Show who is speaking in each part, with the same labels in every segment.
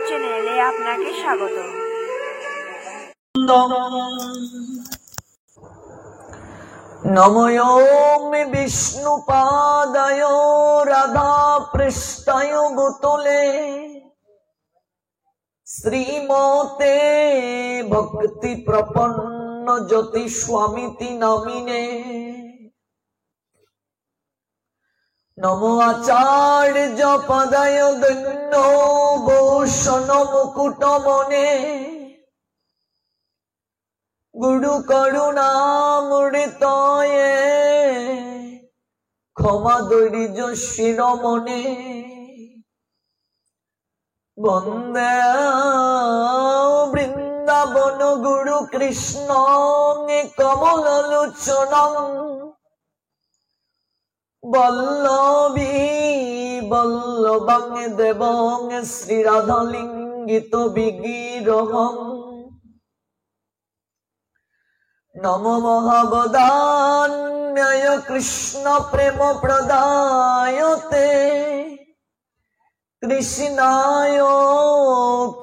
Speaker 1: চ্যানেলে আপনাকে স্বাগত।
Speaker 2: নমোমি বিষ্ণুপাদায় রাধা পৃষ্ঠায় ভূতলে শ্রীমতে ভক্তি প্রপন্ন জ্যোতি স্বামীতি নামিনে নমো আচার্য পদায় দন্য ভূষণ মুকুট মনে গুরু করুণামৃতয়ে ক্ষমা দৈর্য শিরোমণি বন্দে বৃন্দাবন গুরু কৃষ্ণ কমল লোচন বল্লভী বল্লভং দেবং শ্রীরাধালিঙ্গিত বিগ্রহং নমো মহাবদান্যায় কৃষ্ণ প্রেম প্রদায়তে কৃষ্ণায়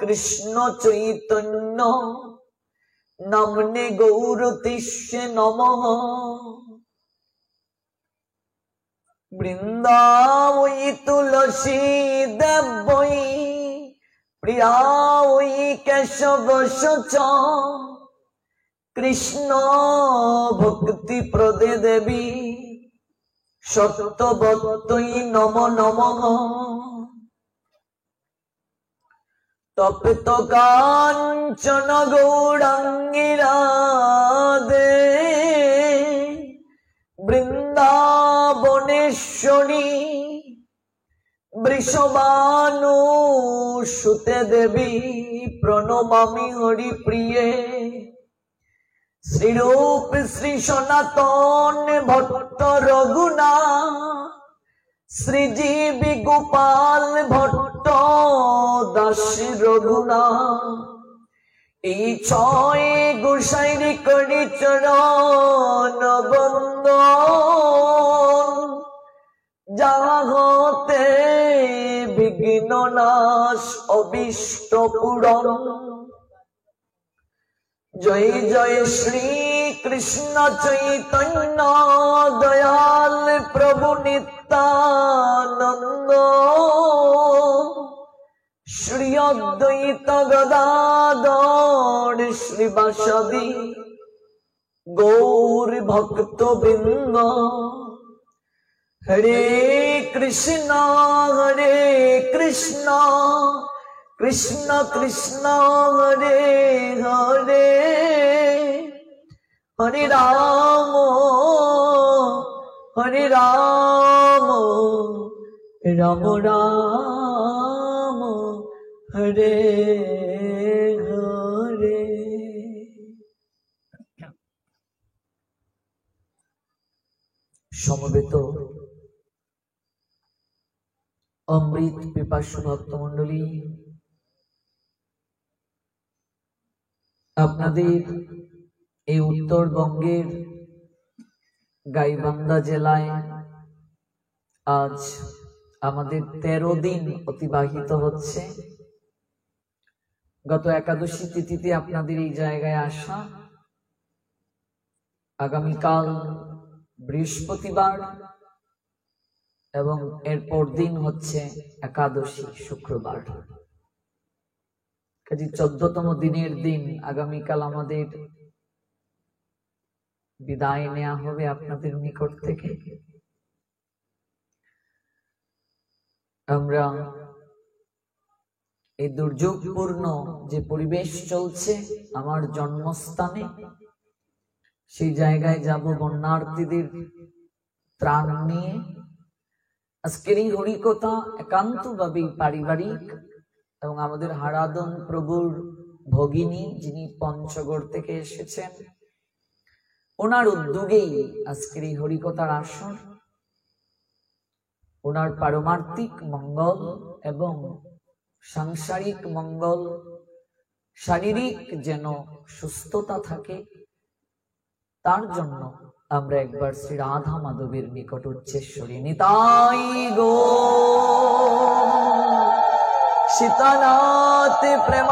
Speaker 2: কৃষ্ণ চৈতন্য নাম্নে গৌরতিষ্যে নমঃ বৃন্দাবৈ তুলসী দেবৈ প্রিয়াৈ কেশবশ কৃষ্ণ ভক্তি প্রদে দেবী সত্যবত্যৈ নমো নমঃ তপ্ত কাঞ্চন গৌরাঙ্গী রাধে বৃন্দাবনেশ্বরী বৃষভানুসুতে দেবী প্রণমামি হরি প্রিয়ে শ্রীরূপ শ্রী সনাতন ভট্ট রঘুনাথ শ্রীজীবী গোপাল ভট্ট দাস রঘুনাথ এই ছয় গোসাইর করি চরণ বন্দন যাহা হতে বিঘ্ন নাশ অবিষ্ট পূরণ জয় জয় শ্রী কৃষ্ণ চৈতন্য দয়াল প্রভু নিত্যানন্দ শ্রী অদ্বৈত গদাধর শ্রীবাসাদি গৌর ভক্ত বৃন্দ হরে কৃষ্ণ কৃষ্ণ কৃষ্ণ হরে হরে হরে রাম রাম রাম হরে হরে। সমবেত অমৃত পিপাসু ভক্তমণ্ডলী, আপনাদের এই উত্তরবঙ্গের গাইবান্ধা জেলায় আজ আমাদের 13 দিন অতিবাহিত হচ্ছে। গত একাদশী তিথিতে আপনাদের এই জায়গায় আসা, আগামীকাল বৃহস্পতিবার এবং এরপর দিন হচ্ছে একাদশী শুক্রবার। কাজে 14তম দিনের দিন আগামীকাল আমাদের বিদায় নেওয়া হবে আপনাদের নিকট থেকে। আমরা এই দুর্যোগপূর্ণ যে পরিবেশ চলছে আমার জন্মস্থানে, সেই জায়গায় যাব বন্যার্থীদের ত্রাণ নিয়ে। আজকের এই হরিকথা একান্তভাবে পারিবারিক এবং আমাদের হারাধন প্রভুর ভগিনী যিনি পঞ্চগড় থেকে এসেছেন, ওনার উদ্যোগেই আজকের এই হরিকথার আসর। ওনার পারমার্থিক মঙ্গল এবং সাংসারিক মঙ্গল, শারীরিক যেন সুস্থতা থাকে, তার জন্য আমরা একবার শ্রী রাধা মাধবের নিকট উচ্চেশ্বরী নিতাই গো শীতলাতে প্রেমানন্দে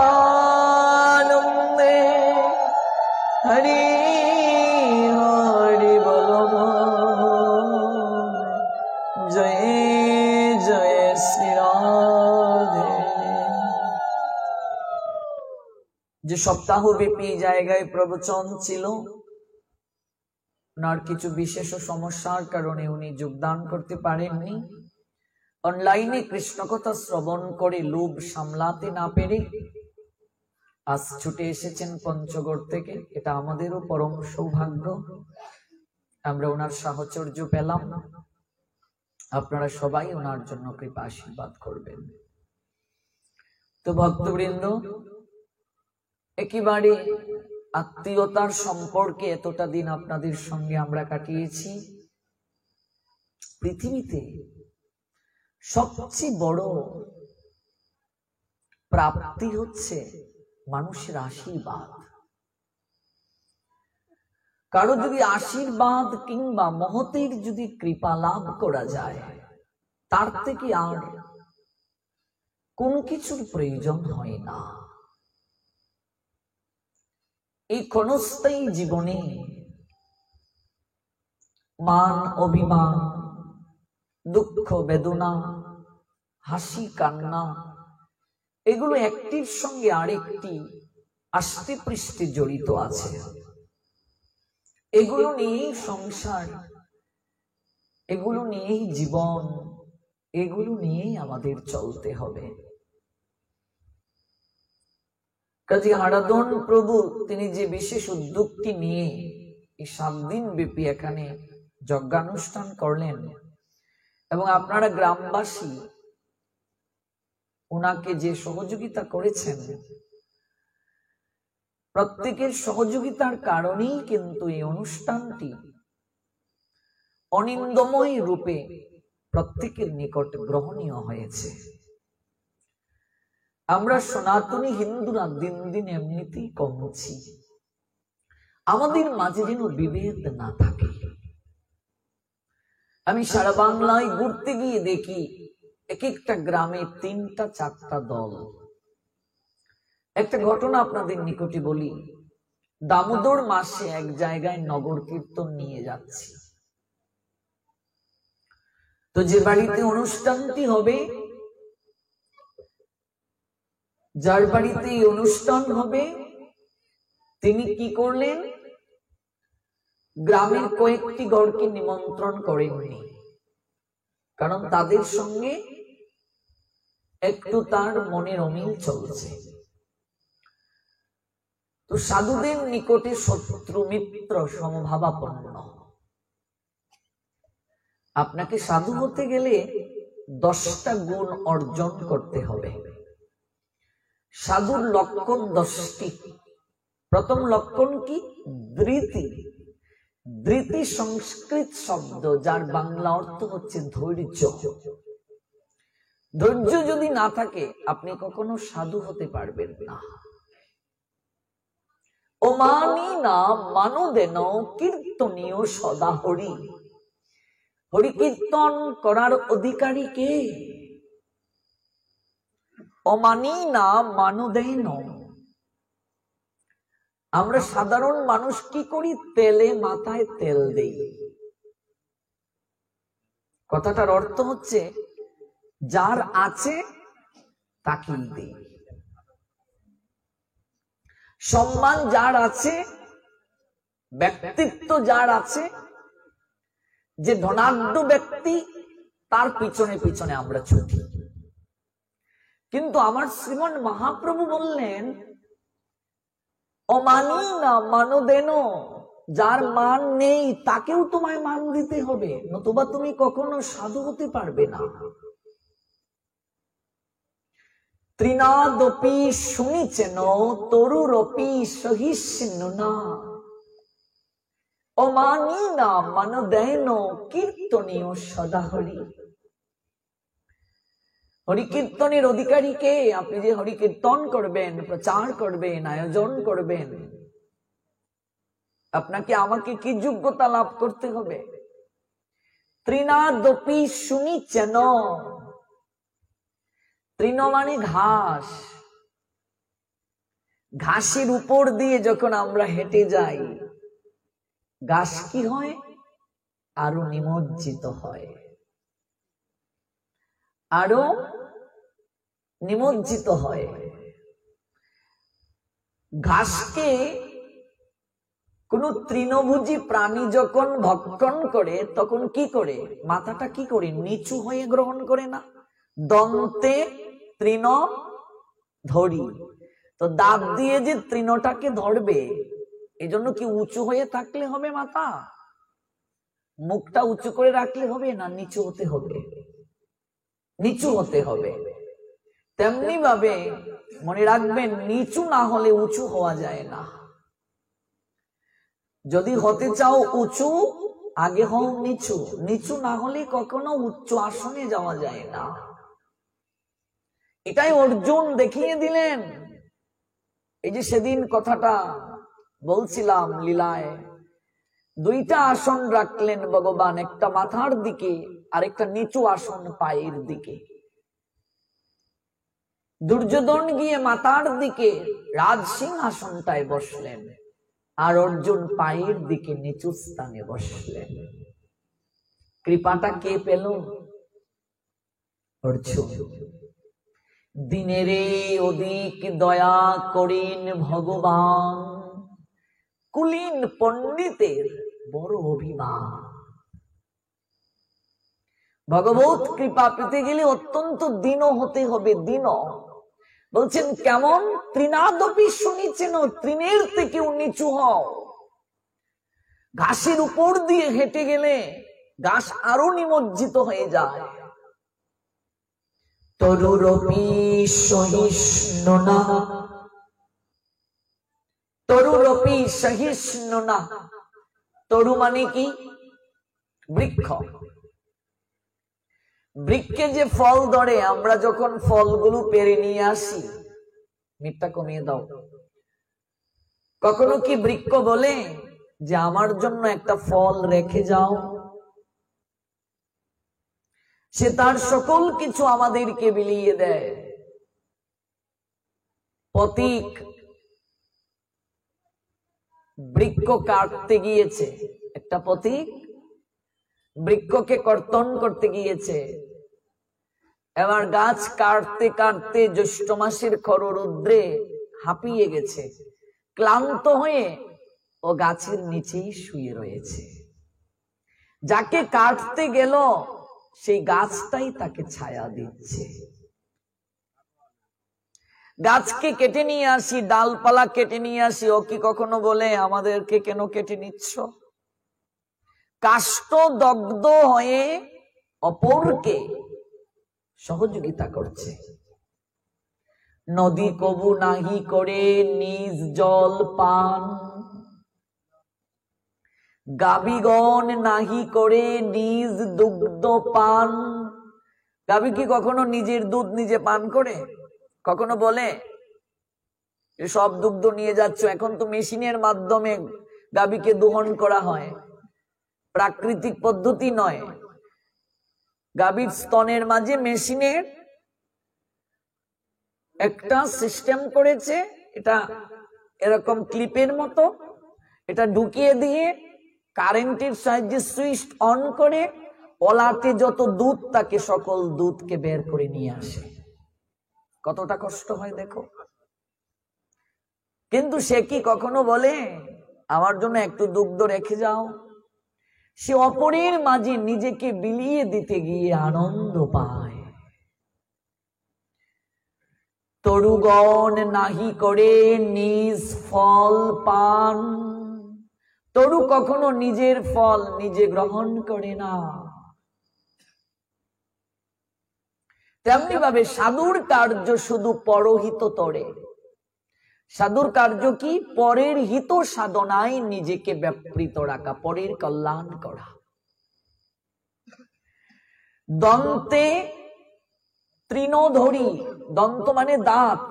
Speaker 2: হরি হরি বল জয় জয় শ্রী রাধে। যে সপ্তাহব্যাপী জায়গায় প্রবচন ছিল, ওনার কিছু বিশেষ সমস্যার কারণে উনি যোগদান করতে পারেননি। অনলাইনে কৃষ্ণ কথা শ্রবণ করে লোভ সামলাতে না পেরে আজ ছুটে এসেছেন পঞ্চগড় থেকে। এটা আমাদেরও পরম সৌভাগ্য, আমরা ওনার সাহচর্য পেলাম। আপনারা সবাই ওনার জন্য কৃপা আশীর্বাদ করবেন। তো ভক্তবৃন্দ, একেবারে আত্মীয়তার সম্পর্কে এতটা দিন আপনাদের সঙ্গে আমরা কাটিয়েছি। পৃথিবীতে সবচেয়ে বড় প্রাপ্তি হচ্ছে মানুষের আশীর্বাদ। কারো যদি আশীর্বাদ কিংবা মহতের যদি কৃপা লাভ করা যায়, তার থেকে আর কোন কিছুর প্রয়োজন হয় না। এই ক্ষণস্থায়ী জীবনে মান অভিমান, দুঃখ বেদনা, হাসি কান্না, এগুলো একটির সঙ্গে আরেকটি আস্তে পৃষ্ঠে জড়িত আছে। এগুলো নিয়েই সংসার, এগুলো নিয়েই জীবন, এগুলো নিয়েই আমাদের চলতে হবে। কাজী হারাধন প্রভু তিনি যে বিশেষ উদ্যোগটি নিয়ে এই 7 দিন ব্যাপী এখানে যজ্ঞানুষ্ঠান করলেন, এবং আপনারা গ্রামবাসী ওনাকে যে সহযোগিতা করেছেন, প্রত্যেকের সহযোগিতার কারণেই কিন্তু এই অনুষ্ঠানটি অনিন্দময় রূপে প্রত্যেকের নিকট গ্রহণীয় হয়েছে। আমরা সনাতনী হিন্দুরা দিন দিন এমনিতেই কমছি, আমাদের মাঝে যেন বিভেদ না থাকে। আমি সারা বাংলায় ঘুরতে গিয়ে দেখি এক একটা গ্রামে 3টা 4টা দল। একটা ঘটনা আপনাদের নিকটে বলি। দামোদর মাসে এক জায়গায় নগর কীর্তন নিয়ে যাচ্ছি। তো যে বাড়িতে অনুষ্ঠানটি হবে, যার বাড়িতে এই অনুষ্ঠান হবে, তিনি কি করলেন, গ্রামের কয়েকটি ঘরকে নিমন্ত্রণ করেননি, কারণ তাদের সঙ্গে একটু তার মনের অমিল চলছে। তো সাধুদের নিকটে শত্রু মিত্র সমভাবাপন্ন। আপনাকে সাধু হতে গেলে 10টা গুণ অর্জন করতে হবে। সাধুর লক্ষণ 10টি। প্রথম লক্ষণ কি? ধৃতি। ধৃতি সংস্কৃত শব্দ, যার বাংলা অর্থ হচ্ছে ধৈর্য। ধৈর্য যদি না থাকে আপনি কখনো সাধু হতে পারবেন না। ও মানি না মানো দেন কীর্তনীয় সদা হরি। হরি কীর্তন করার অধিকারী কে? অমানি না মানো দেন। আমরা সাধারণ মানুষ কি করি? তেলে মাথায় তেল দেই। কথাটার অর্থ হচ্ছে যার আছে তাকেই দেই। সম্মান যার আছে, ব্যক্তিত্ব যার আছে, যে ধনাঢ্য ব্যক্তি, তার পিছনে পিছনে আমরা ছুটি। কিন্তু আমার শ্রীমন মহাপ্রভু বললেন, অমানি না মানো দেন। যার মান নেই তাকেও তোমায় মান দিতে হবে, নতুবা তুমি কখনো সাধু হতে পারবে না। ত্রিনাদপি শুনিছেন তরুরপি সহিষ্ণু না। অমানি না মানো দেন কীর্তনীয় সদা হরি। হরিকীর্তনের অধিকারী কে? আপনি যে হরিকীর্তন করবেন, প্রচার করবেন, আয়োজন করবেন, আপনাকে আমাকে কি যোগ্যতা লাভ করতে হবে? ত্রিনাদপি শুনিছেন, তৃণ মানে ঘাস। ঘাসের উপর দিয়ে যখন আমরা হেঁটে যাই, ঘাস কি হয়? আরো নিমজ্জিত হয়, আরো নিমজ্জিত হয়। ঘাসকে কোন তৃণভোজী প্রাণী যখন ভক্ষণ করে তখন কি করে? মাথাটা কি করে? নিচু হয়ে গ্রহণ করে না? দন্তে তৃণ ধরি, তো দাঁত দিয়ে যে তৃণটাকে ধরবে, এজন্য কি উঁচু হয়ে থাকলে হবে মাথা? মুখটা উঁচু করে রাখলে হবে না? নিচু হতে হবে, নিচু হতে হবে। তেমনি ভাবে মনে রাখবেন, নিচু না হলে উঁচু হওয়া যায় না। যদি হতে চাও উঁচু, আগে হও নিচু। নিচু না হলে কখনো উচ্চ আসনে যাওয়া যায় না। এটাই অর্জুন দেখিয়ে দিলেন। এই যে সেদিন কথাটা বলছিলাম লীলায়, দুইটা আসন রাখলেন ভগবান, একটা মাথার দিকে আর একটা নিচু আসন পায়ের দিকে। দুর্যোধন গিয়ে মাথার দিকে রাজসিংহাসনটায় বসলেন, আর অর্জুন পায়ের দিকে নিচু স্থানে বসলেন। কৃপাটা কে পেল? অর্জুন। দিনেরে অধিক দয়া করেন ভগবান, কুলীন পণ্ডিতের বড় অভিমান। ভগবত কৃপা পেতে গেলে অত্যন্ত দীন হতে হবে। দীন বলছেন কেমন? তৃণাদপি শুনিছেন, তৃণের থেকেও নিচু হও। ঘাসের উপর দিয়ে হেঁটে গেলে ঘাস আরো নিমজ্জিত হয়ে যায়। তরুরপি সহিষ্ণুনা, তরুরপি সহিষ্ণুনা। তরু মানে কি? বৃক্ষ। বৃক্ষে যে ফল ধরে, আমরা যখন ফলগুলো পেরে নিয়ে আসি, মিটটা কমিয়ে দাও, কখনো কি বৃক্ষ বলে যে আমার জন্য একটা ফল রেখে যাও? সে তার সকল কিছু আমাদেরকে বিলিয়ে দেয়। পথিক বৃক্ষ কাটতে গিয়েছে, একটা পথিক বৃক্ষকে কর্তন করতে গিয়েছে। এবার গাছ কাটতে কাটতে জ্যৈষ্ঠ মাসের খররৌদ্রে হাঁপিয়ে গেছে, ক্লান্ত হয়ে ও গাছের নিচেই শুয়ে রয়েছে। যাকে কাটতে গেল সেই গাছটাই তাকে ছায়া দিচ্ছে। গাছকে কেটে নিয়ে আসি, ডালপালা কেটে নিয়ে আসি, ও কি কখনো বলে আমাদেরকে কেন কেটে নিচ্ছ? কাষ্ঠ দগ্ধ হয়ে অপরকে সহযোগিতা করছে। নদী কবু নাহি করে নিজ জল পান, গাভীগণ নাহি করে নিজ দুগ্ধ পান। গাভী কি কখনো নিজের দুধ নিজে পান করে? কখনো বলে সব দুগ্ধ নিয়ে যাচ্ছ? এখন তো মেশিনের মাধ্যমে গাভীকে দোহন করা হয়, প্রাকৃতিক পদ্ধতি নয়। গাভীর স্তনের মাঝে মেশিনের একটা সিস্টেম করেছে, এটা এরকম ক্লিপের মতো, এটা ঢুকিয়ে দিয়ে কারেন্টের সাহায্যে সুইচ অন করে ওলাতে যত দুধ থাকে সকল দুধকে বের করে নিয়ে আসে। কতটা কষ্ট হয় দেখো। কিন্তু সে কি কখনো বলে আমার জন্য একটু দুগ্ধ রেখে যাও? সে অপরের মাঝে নিজেকে বিলিয়ে দিতে গিয়ে আনন্দ পায়। তরুগণ নাহি করে নিজ ফল পান, তরু কখনো নিজের ফল নিজে গ্রহণ করে না। তেমনি ভাবে সাধুর কার্য শুধু পরহিত তরে। সাধুর কার্য কি? পরের হিত সাধনায় নিজেকে ব্যাপৃত রাখা, পরের কল্যাণ করা। দন্তে তৃণধরি, দন্ত মানে দাঁত।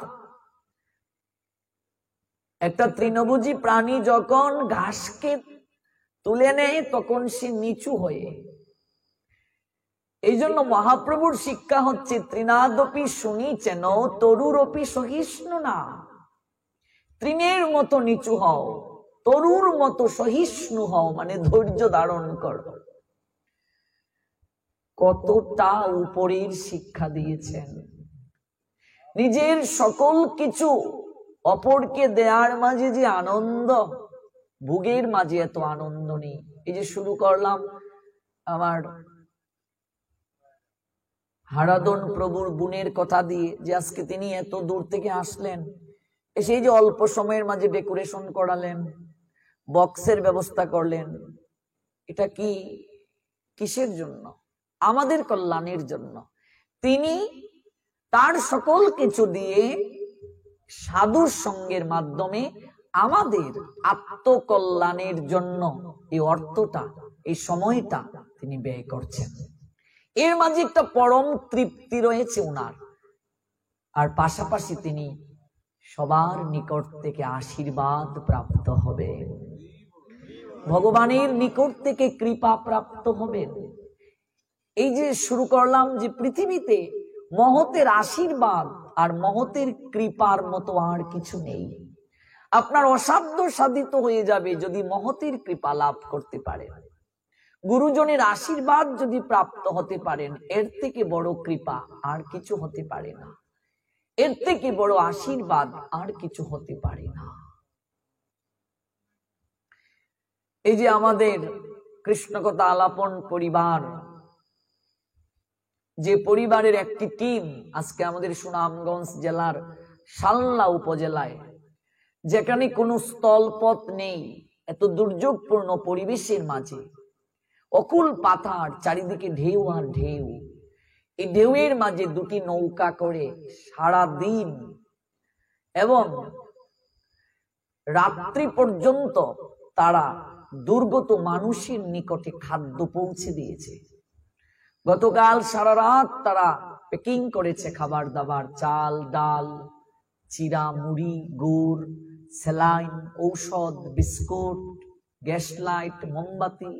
Speaker 2: একটা তৃণভোজী প্রাণী যখন ঘাসকে তুলে নেয় তখন সে নিচু হয়ে, এই জন্য মহাপ্রভুর শিক্ষা হচ্ছে তৃণাদপি শুনিছেন তরুরপি সহিষ্ণু না। তৃণের মতো নিচু হও, তরুর মতো সহিষ্ণু হও, মানে ধৈর্য ধারণ করো। কতটা উপরের শিক্ষা দিয়েছেন। নিজের সকল কিছু অপরকে দেওয়ার মাঝে যে আনন্দ, ভোগের মাঝে এত আনন্দ নেই। এই যে শুরু করলাম আমার হারাদন প্রভুর গুণের কথা দিয়ে, যে আজকে তিনি এত দূর থেকে আসলেন, এসে যে অল্প সময়ের মাঝে ডেকোরেশন করালেন, বক্সের ব্যবস্থা করলেন, এটা কি কিসের জন্য? আমাদের কল্যাণের জন্য। তিনি তার সকল কিছু দিয়ে সাধুর সঙ্গের মাধ্যমে আমাদের আত্মকল্যাণের জন্য এই অর্থটা, এই সময়টা তিনি ব্যয় করছেন। এর মাঝে একটা পরম তৃপ্তি রয়েছে ওনার। আর পাশাপাশি তিনি সবার নিকট থেকে আশীর্বাদ প্রাপ্ত হবে, ভগবানের নিকট থেকে কৃপা প্রাপ্ত হবেন। এই যে শুরু করলাম যে পৃথিবীতে মহতের আশীর্বাদ আর মহতের কৃপার মতো আর কিছু নেই। আপনার অসাধ্য সাধিত হয়ে যাবে যদি মহতের কৃপা লাভ করতে পারেন, গুরুজনের আশীর্বাদ যদি প্রাপ্ত হতে পারেন, এর থেকে বড় কৃপা আর কিছু হতে পারে না, এর থেকে বড় আশীর্বাদ আর কিছু হতে পারে না। এই যে আমাদের কৃষ্ণকথা আলাপন পরিবার, যে পরিবারের একটি টিম আজকে আমাদের সুনামগঞ্জ জেলার শালনা উপজেলায়, যেখানে কোনো স্থলপথ নেই, এত দুর্যোগপূর্ণ পরিবেশের মাঝে, অকুল পাথার, চারিদিকে ঢেউ আর ঢেউ, এই ঢেউয়ের মাঝে দুটি নৌকা করে সারা দিন এবং রাত্রি পর্যন্ত তারা দুর্গত মানুষের নিকটে খাদ্য পৌঁছে দিয়েছে। গতকাল সারা রাত তারা প্যাকিং করেছে খাবার দাবার, চাল, ডাল, চিরা, মুড়ি, গুড়, স্যালাইন, ঔষধ, বিস্কুট, গ্যাস লাইট, মোমবাতি,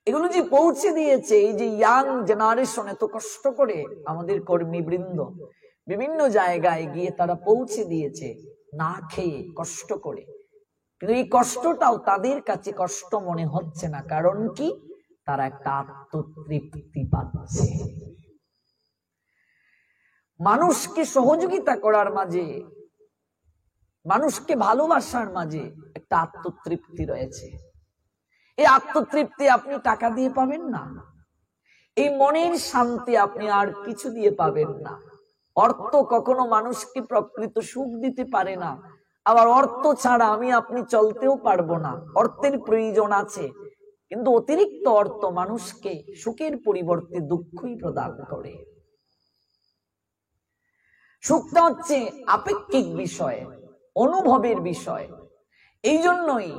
Speaker 2: এগুলো যে পৌঁছে দিয়েছে। এই যে ইয়াং জেনারেশন এত কষ্ট করে আমাদের কর্মীবৃন্দ বিভিন্ন জায়গায় গিয়ে তারা পৌঁছে দিয়েছে, না খেয়ে কষ্ট করে। কিন্তু এই কষ্টটাও তাদের কাছে কষ্ট মনে হচ্ছে না। কারণ কি? তারা একটা আত্মতৃপ্তি পাচ্ছে। মানুষকে সহযোগিতা করার মাঝে, মানুষকে ভালোবাসার মাঝে একটা আত্মতৃপ্তি রয়েছে। এই আত্মতৃপ্তি আপনি টাকা দিয়ে পাবেন না, এই মনের শান্তি আপনি আর কিছু দিয়ে পাবেন না। অর্থ কখনো মানুষকে প্রকৃত সুখ দিতে পারে না, আবার অর্থ ছাড়া আমি আপনি চলতেও পারবো না। অর্থের প্রয়োজন আছে, কিন্তু অতিরিক্ত অর্থ মানুষকে সুখের পরিবর্তে দুঃখই প্রদান করে। সুখটা হচ্ছে আপেক্ষিক বিষয়, অনুভবের বিষয়। এই জন্যই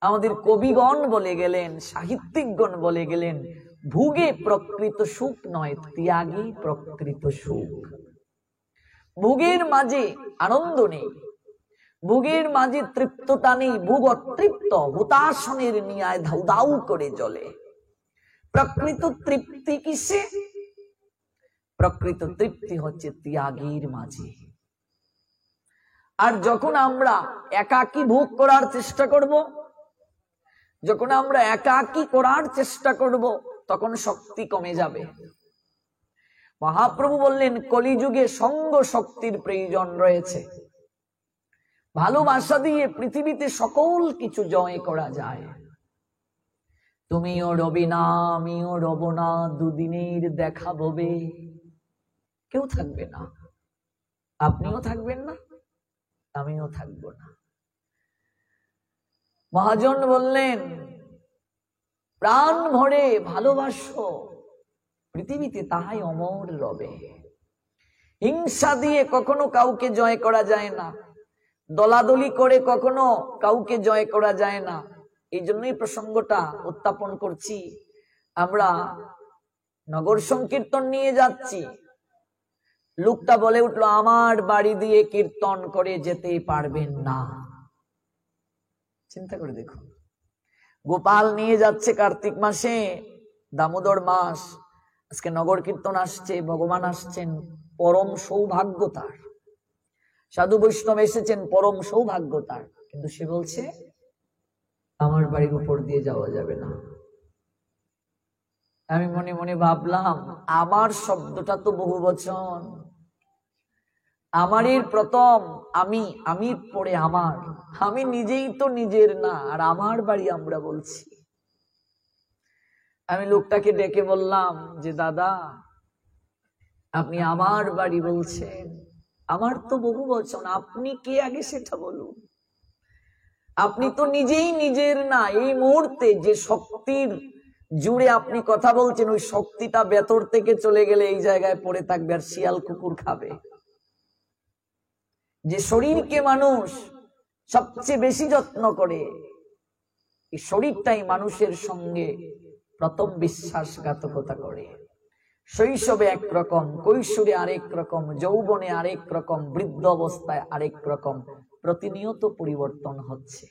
Speaker 2: আমাদের কবিগণ বলে গেলেন, সাহিত্যিকগণ বলে গেলেন, ভোগে প্রকৃত সুখ নয়, ত্যাগে প্রকৃত সুখ। ভোগের মাঝে আনন্দ নেই, ভোগের মাঝে তৃপ্ততা নেই, ভোগ অতৃপ্ত হুতাশনের নিয়ায় ধাউ ধাউ করে জ্বলে। প্রকৃত তৃপ্তি কিসে? প্রকৃত তৃপ্তি হচ্ছে ত্যাগের মাঝে। আর যখন আমরা একাকী ভোগ করার চেষ্টা করব, যখন আমরা একাকী করার চেষ্টা করব, তখন শক্তি কমে যাবে। মহাপ্রভু বললেন কলিযুগে সঙ্গ শক্তির প্রয়োজন রয়েছে। ভালোবাসা দিয়ে পৃথিবীতে সকল কিছু জয় করা যায়। তুমিও রবি না, আমিও রব না, দুদিনের দেখা হবে, কেউ থাকবে না, আপনিও থাকবেন না, আমিও থাকবো না। মহাজন বললেন প্রাণ ভরে ভালোবাসো, পৃথিবীতে তাহাই অমর রবে। হিংসা দিয়ে কখনো কাউকে জয় করা যায় না, দলাদলি করে কখনো কাউকে জয় করা যায় না। এই জন্যই প্রসঙ্গটা উত্থাপন করছি। আমরা নগর সংকীর্তন নিয়ে যাচ্ছি, লোকটা বলে উঠলো আমার বাড়ি দিয়ে কীর্তন করে যেতে পারবেন না। চিন্তা করে দেখুন, গোপাল নিয়ে যাচ্ছে কার্তিক মাসে, দামোদর মাস, আজকে নগর কীর্তন আসছে, ভগবান আসছেন, পরম সৌভাগ্য তার। সাধু বৈষ্ণব এসেছেন, পরম সৌভাগ্য তার। কিন্তু সে বলছে আমার বাড়ির উপর দিয়ে যাওয়া যাবে না। আমি মনে মনে ভাবলাম, আমার শব্দটা তো বহু বচন, আমারই প্রথম, আমি পরে আমার, আমি নিজেই তো নিজের না, আর আমার বাড়ি আমরা বলছি। আমি লোকটাকে ডেকে বললাম যে দাদা, আপনি আমার বাড়ি বলছেন, আমার তো বহু বচন, আপনি কে আগে সেটা বলুন। আপনি তো নিজেই নিজের না। এই মুহূর্তে যে শক্তির জুড়ে আপনি কথা বলছেন, ওই শক্তিটা ভেতর থেকে চলে গেলে এই জায়গায় পড়ে থাকবে আর শিয়াল কুকুর খাবে। যে শরীরকে মানুষ সবচেয়ে বেশি যত্ন করে, এই শরীরটাই মানুষের সঙ্গে প্রথম বিশ্বাসঘাতকতা করে। শৈশবে একরকম, কৈশোরে আরেক রকম, যৌবনে আরেক রকম, বৃদ্ধ অবস্থায় আরেক রকম, প্রতিনিয়ত পরিবর্তন হচ্ছে।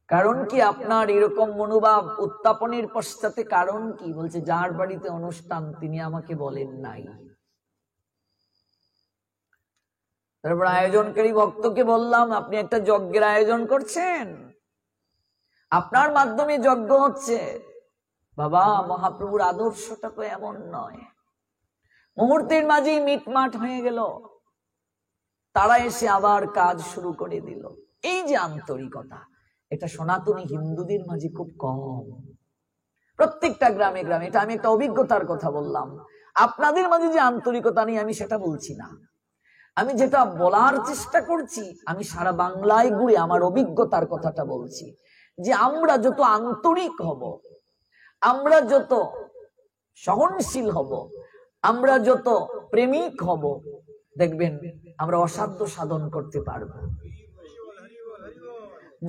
Speaker 2: কারণ কি আপনার এরকম মনোভাব উত্থাপনের পশ্চাতে কারণ কি? বলছে যার বাড়িতে অনুষ্ঠান তিনি আমাকে বলেন নাই। তারপর আয়োজনকারী ভক্তকে বললাম, আপনি একটা যজ্ঞের আয়োজন করছেন, আপনার মাধ্যমে যজ্ঞ হচ্ছে। বাবা, মহাপ্রভুর আদর্শটা তো এমন নয়। মুহূর্তের মাঝেই মিটমাট হয়ে গেল, তারা এসে আবার কাজ শুরু করে দিল। এই যে আন্তরিকতা, এটা সনাতনী হিন্দুদের মাঝে খুব কম। প্রত্যেকটা গ্রামে গ্রামে, এটা আমি একটা অভিজ্ঞতার কথা বললাম। আপনাদের মাঝে যে আন্তরিকতা নেই আমি সেটা বলছি না, আমি যেটা বলার চেষ্টা করছি, আমি সারা বাংলায় ঘুরে আমার অভিজ্ঞতার কথাটা বলছি। যে আমরা যত আন্তরিক হব, আমরা যত সহনশীল হব, আমরা যত প্রেমিক হব, দেখবেন আমরা অসাধ্য সাধন করতে পারবো।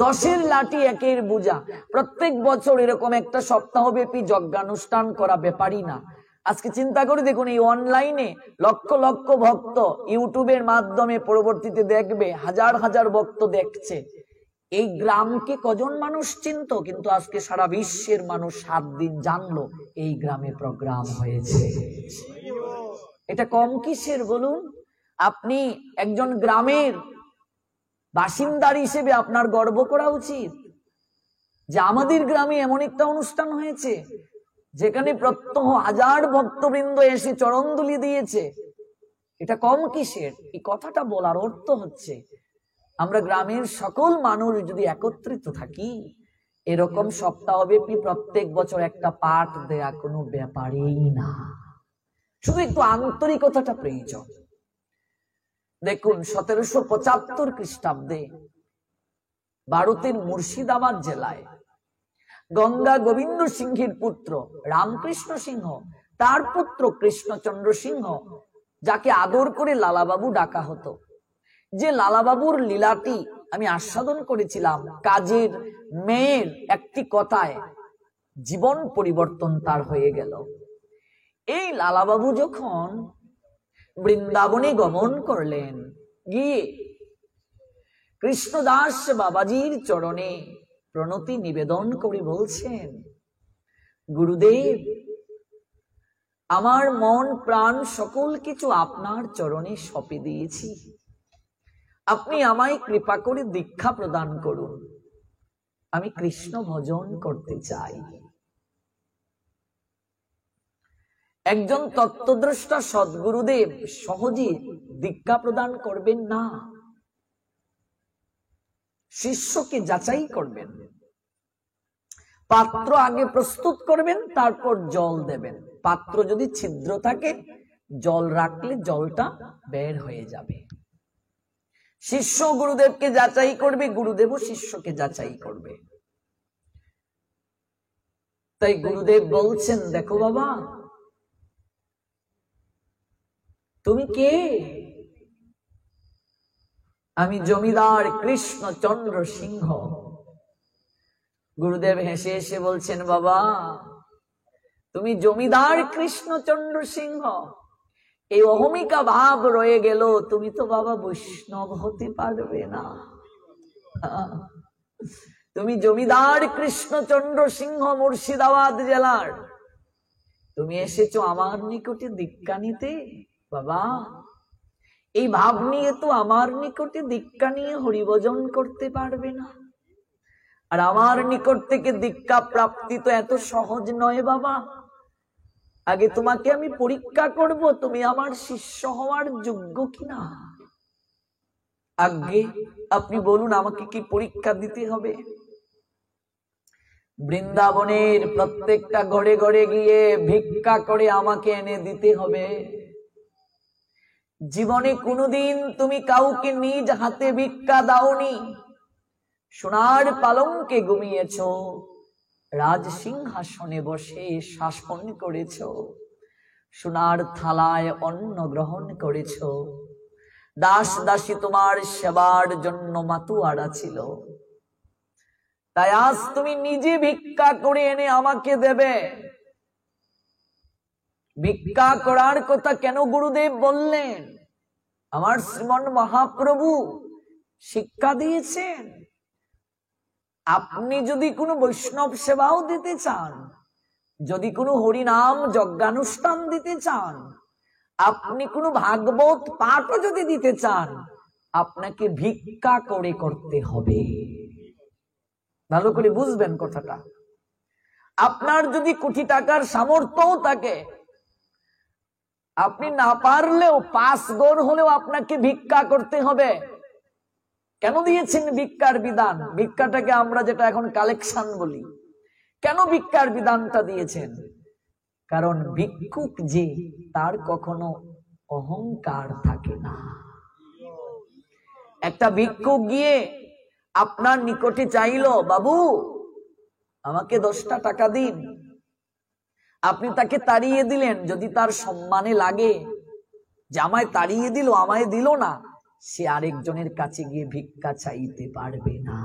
Speaker 2: 10-এর লাঠি 1-এর বোঝা। প্রত্যেক বছর এরকম একটা সপ্তাহব্যাপী যজ্ঞানুষ্ঠান করা ব্যাপারই না। আজকে চিন্তা করে দেখুন, এই অনলাইনে লক্ষ লক্ষ ভক্ত ইউটিউবের মাধ্যমে পরবর্তীতে দেখবে, হাজার হাজার ভক্ত দেখছে। এই গ্রামকে কজন মানুষ চিনত, কিন্তু আজকে সারা বিশ্বের মানুষ 7 দিন জানলো এই গ্রামে প্রোগ্রাম হয়েছে। এটা কম কিসের বলুন? আপনি একজন গ্রামের বাসিন্দার হিসেবে আপনার গর্ব করা উচিত যে আমাদের গ্রামে এমন একটা অনুষ্ঠান হয়েছে যেখানে প্রত্যহ হাজার ভক্তবৃন্দ এসে চরণধুলি দিয়েছে। এটা কম কিসের? এই কথাটা বলার অর্থ হচ্ছে, আমরা গ্রামের সকল মানুষ যদি একত্রিত থাকি, এরকম সপ্তাহব্যাপী প্রত্যেক বছর একটা পাঠ দেয়া কোনো ব্যাপারই না। শুধু একটু আন্তরিকতাটা প্রয়োজন। দেখুন 1775 খ্রিস্টাব্দে ভারতের মুর্শিদাবাদ জেলায় গঙ্গা গোবিন্দ সিংহের পুত্র রামকৃষ্ণ সিংহ, তার পুত্র কৃষ্ণচন্দ্র সিংহ, যাকে আদর করে লালাবাবু ডাকা হতো, যে লালাবাবুর লীলাটি আমি আস্বাদন করেছিলাম, কাজের মেয়ের একটি কথায় জীবন পরিবর্তন তার হয়ে গেল। এই লালাবাবু যখন বৃন্দাবনে গমন করলেন, গিয়ে কৃষ্ণদাস বাবাজির চরণে প্রণতি নিবেদন করে বলছেন, গুরুদেব, আমার মন প্রাণ সকল কিছু আপনার চরণে সঁপে দিয়েছি, আপনি আমায় কৃপা করে দীক্ষা প্রদান করুন, আমি কৃষ্ণ ভজন করতে চাই। একজন তত্ত্বদ্রষ্টা সদ্গুরুদেব সহজে দীক্ষা প্রদান করবেন না, শিষ্যকে যাচাই করবেন, পাত্র আগে প্রস্তুত করবেন, তারপর জল দেবেন। পাত্র যদি ছিদ্র থাকে, জল রাখলে জলটা বের হয়ে যাবে। শিষ্য গুরুদেবকে যাচাই করবে, গুরুদেবও শিষ্যকে যাচাই করবে। তাই গুরুদেব বলছেন, দেখো বাবা, তুমি কে? আমি জমিদার কৃষ্ণচন্দ্র সিংহ। গুরুদেব হেসে হেসে বলছেন, বাবা, তুমি জমিদার কৃষ্ণচন্দ্র সিংহ, এই অহমিকা ভাব রয়ে গেল, তুমি তো বাবা বৈষ্ণব হতে পারবে না। তুমি জমিদার কৃষ্ণচন্দ্র সিংহ মুর্শিদাবাদ জেলার, তুমি এসেছো আমার নিকটে দীক্ষা নিতে। বাবা, এই ভাব নিয়ে তো আমার নিকটে দীক্ষা নিয়ে হরিভজন করতে পারবে না। আর আমার নিকট থেকে দীক্ষা প্রাপ্তি তো এত সহজ নয় বাবা। আগে তোমাকে আমি পরীক্ষা করব তুমি আমার শিষ্য হওয়ার যোগ্য কিনা। আগে আপনি বলুন আমাকে কি পরীক্ষা দিতে হবে? বৃন্দাবনের প্রত্যেকটা ঘরে ঘরে গিয়ে ভিক্ষা করে আমাকে এনে দিতে হবে। জীবনে কোনোদিন তুমি কাউকে নিজ হাতে ভিক্ষা দাওনি। সোনার পালঙ্কে ঘুমিয়েছ, রাজ সিংহাসনে বসে শাসন করেছ, সোনার থালায় অন্ন গ্রহণ করেছ, দাস দাসী তোমার সেবার জন্য মাতুয়ারা ছিল। তাই আজ তুমি নিজে ভিক্ষা করে এনে আমাকে দেবে। ভিক্ষা করার কথা কেন গুরুদেব বললেন? আমার শ্রীমন মহাপ্রভু শিক্ষা দিয়েছেন, আপনি যদি কোনো বৈষ্ণব সেবাও দিতে চান, যদি কোনো হরিনাম যজ্ঞানুষ্ঠান দিতে চান, আপনি কোনো ভাগবত পাঠও যদি দিতে চান, আপনাকে ভিক্ষা করে করতে হবে। ভালো করে বুঝবেন কথাটা। আপনার যদি কোটি টাকার সামর্থ্যও থাকে, আপনি না পারলেও 5 গড় হলেও আপনাকে ভিক্ষা করতে হবে। কেন দিয়েছেন ভিক্ষার বিধান? ভিক্ষাটাকে আমরা যেটা এখন কালেকশন বলি, কেন ভিক্ষার বিধানটা দিয়েছেন? কারণ ভিক্ষুক যে, তার কখনো অহংকার থাকে না। একটা ভিক্ষুক গিয়ে আপনার নিকটে চাইলো, বাবু আমাকে 10টা টাকা দিন, আপনি তাকে তাড়িয়ে দিলেন। যদি তার সম্মানে লাগে যে আমায় তাড়িয়ে দিল, আমায় দিল না, সে আরেকজনের কাছে গিয়ে ভিক্ষা চাইতে পারবে না।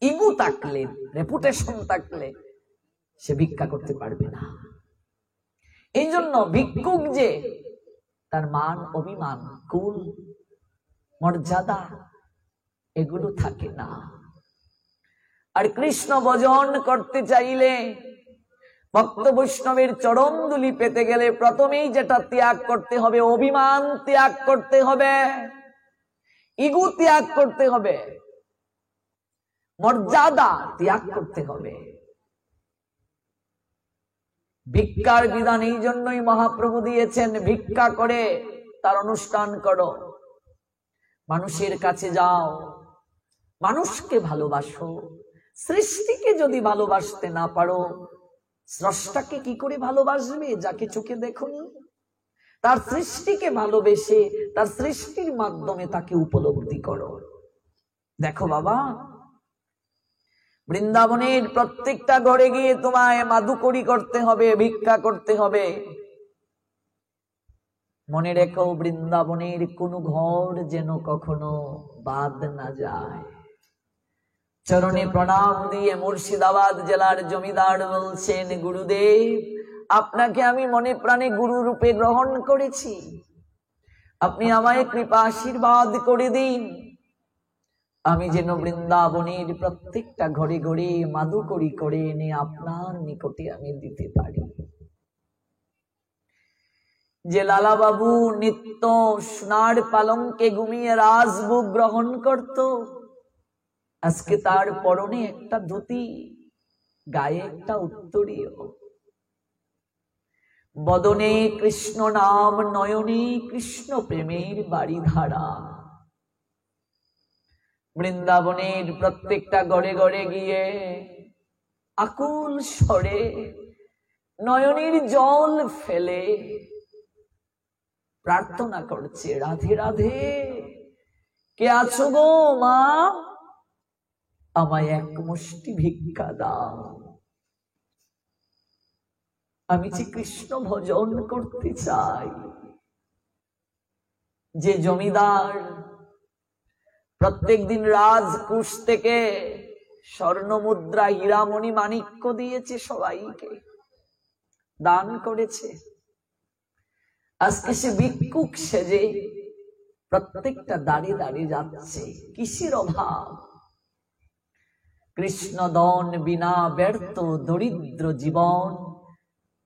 Speaker 2: ইগো থাকলে, রেপুটেশন থাকলে সে ভিক্ষা করতে পারবে না। এই জন্য ভিক্ষুক যে, তার মান অভিমান, কুল মর্যাদা এগুলো থাকে না। আর কৃষ্ণ ভজন করতে চাইলে, ভক্ত বৈষ্ণবের চরণ ধুলি পেতে গেলে প্রথমেই যেটা ত্যাগ করতে হবে, অভিমান ত্যাগ করতে হবে, ইগো ত্যাগ করতে হবে, মর্যাদা ত্যাগ করতে হবে। ভিক্ষার বিধান এই জন্যই মহাপ্রভু দিয়েছেন, ভিক্ষা করে তার অনুষ্ঠান করো, মানুষের কাছে যাও, মানুষকে ভালোবাসো। সৃষ্টিকে যদি ভালোবাসতে না পারো, স্রষ্টাকে কি করে ভালোবাসবে যাকে চোখে দেখোনি? তার সৃষ্টিকে ভালোবেসে তার সৃষ্টির মাধ্যমে তাকে উপলব্ধি করো। দেখো বাবা, বৃন্দাবনের প্রত্যেকটা ঘরে গিয়ে তোমায় মাদুকরি করতে হবে, ভিক্ষা করতে হবে। মনে রেখো, বৃন্দাবনের কোনো ঘর যেন কখনো বাদ না যায়। চরণে প্রণাম দিয়ে মুর্শিদাবাদ জেলার জমিদার বলছেন, গুরুদেব আপনাকে আমি মনে প্রাণে গুরু রূপে গ্রহণ করেছি, আপনি আমায় কৃপা আশীর্বাদ করে দিন, আমি যেন বৃন্দাবনের প্রত্যেকটা ঘরে ঘরে মাদুকরি করে এনে আপনার নিকটে আমি দিতে পারি। যে লালা বাবু নিত্য সোনার পালঙ্কে ঘুমিয়ে রাজভোগ গ্রহণ করত, আজকে তার পরনে একটা ধুতি, গায়ে একটা উত্তরীয়, বদনে কৃষ্ণ নাম, নয়নে কৃষ্ণ প্রেমের বাড়িধারা। বৃন্দাবনের প্রত্যেকটা ঘরে ঘরে গিয়ে আকুল স্বরে নয়নের জল ফেলে প্রার্থনা করছে, রাধে রাধে, কে আছো গো মা, আমায় এক মুষ্টি ভিক্ষা দাও, আমি যে কৃষ্ণ ভজন করতে চাই। যে জমিদার প্রত্যেকদিন রাজকুশ থেকে স্বর্ণ মুদ্রা, হীরামণি, মাণিক্য দিয়েছে, সবাইকে দান করেছে, আজকে সে ভিক্ষুক সেজে প্রত্যেকটা দাঁড়িয়ে দাঁড়িয়ে যাচ্ছে। কিসের অভাব? কৃষ্ণ দন বিনা ব্যর্থ দরিদ্র জীবন,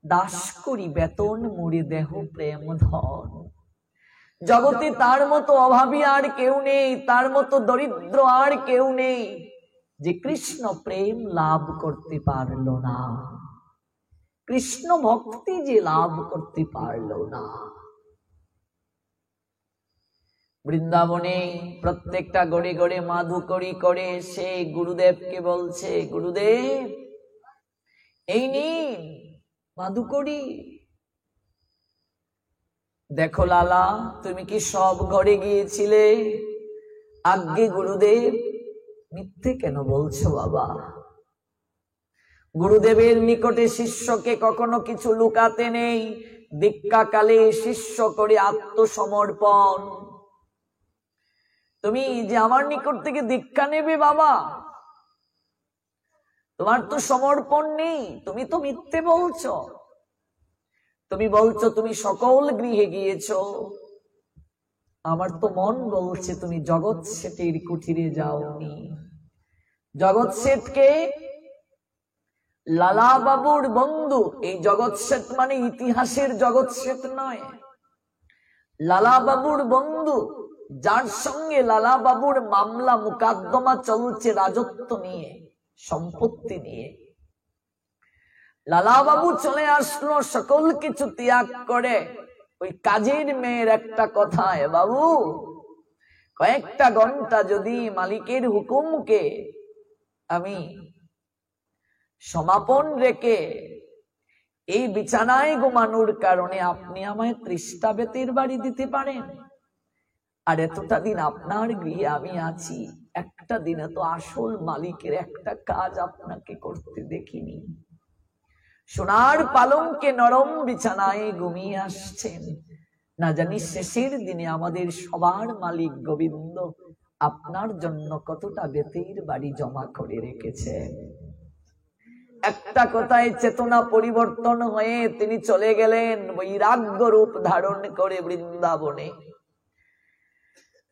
Speaker 2: দাস করি বেতন মুড়ি দেহ প্রেম ধন। জগতে তার মতো অভাবী আর কেউ নেই, তার মতো দরিদ্র আর কেউ নেই যে কৃষ্ণ প্রেম লাভ করতে পারলো না, কৃষ্ণ ভক্তি যে লাভ করতে পারলো না। বৃন্দাবনে প্রত্যেকটা গড়ে গড়ে মাধুকরী করে সে গুরুদেবকে বলছে, গুরুদেব এই নিন মাধুকরী। দেখো লালা, তুমি কি সব ঘরে গিয়েছিলে? আজ্ঞে গুরুদেব। মিথ্যে কেন বলছো বাবা? গুরুদেবের নিকটে শিষ্যকে কখনো কিছু লুকাতে নেই। দীক্ষাকালে শিষ্য করে আত্মসমর্পণ। তুমি যে আমার নিকট থেকে দীক্ষা নেবে বাবা, তোমার তো সমর্পণ নেই, তুমি তো মিথ্যে বলছো। তুমি বলছো তুমি সকল গৃহে গিয়েছো, আমার তো মন বলছে তুমি জগৎ শেঠের কুঠিরে যাওনি। জগৎ শেঠকে লালা বাবুর বন্ধু, এই জগৎ শেঠ মানে ইতিহাসের জগৎ শেঠ নয়, লালা বাবুর বন্ধু, যার সঙ্গে লালা বাবুর মামলা মুকদ্দমা চলছে রাজত্ব নিয়ে, সম্পত্তি নিয়ে। লালা বাবু চলে আসলো সকল কিছু ত্যাগ করে। ওই কাজের মেয়ের একটা কথায়, বাবু কয়েকটা ঘন্টা যদি মালিকের হুকুমকে আমি সমাপন রেখে এই বিছানায় ঘুমানোর কারণে আপনি আমায় 30টা বেতের বাড়ি দিতে পারেন, আর এতটা দিন আপনার গৃহে আমি আছি, একটা দিনে তো আসল মালিকের একটা কাজ আপনাকে করতে দেখিনি। সোনার পালঙ্কে নরম বিছানায় ঘুমিয়ে আসছেন, না জানি শেষের দিনে আমাদের সবার মালিক গোবিন্দ আপনার জন্য কতটা বেতের বাড়ি জমা করে রেখেছে। একটা কথায় চেতনা পরিবর্তন হয়ে তিনি চলে গেলেন বৈরাগ্য রূপ ধারণ করে বৃন্দাবনে।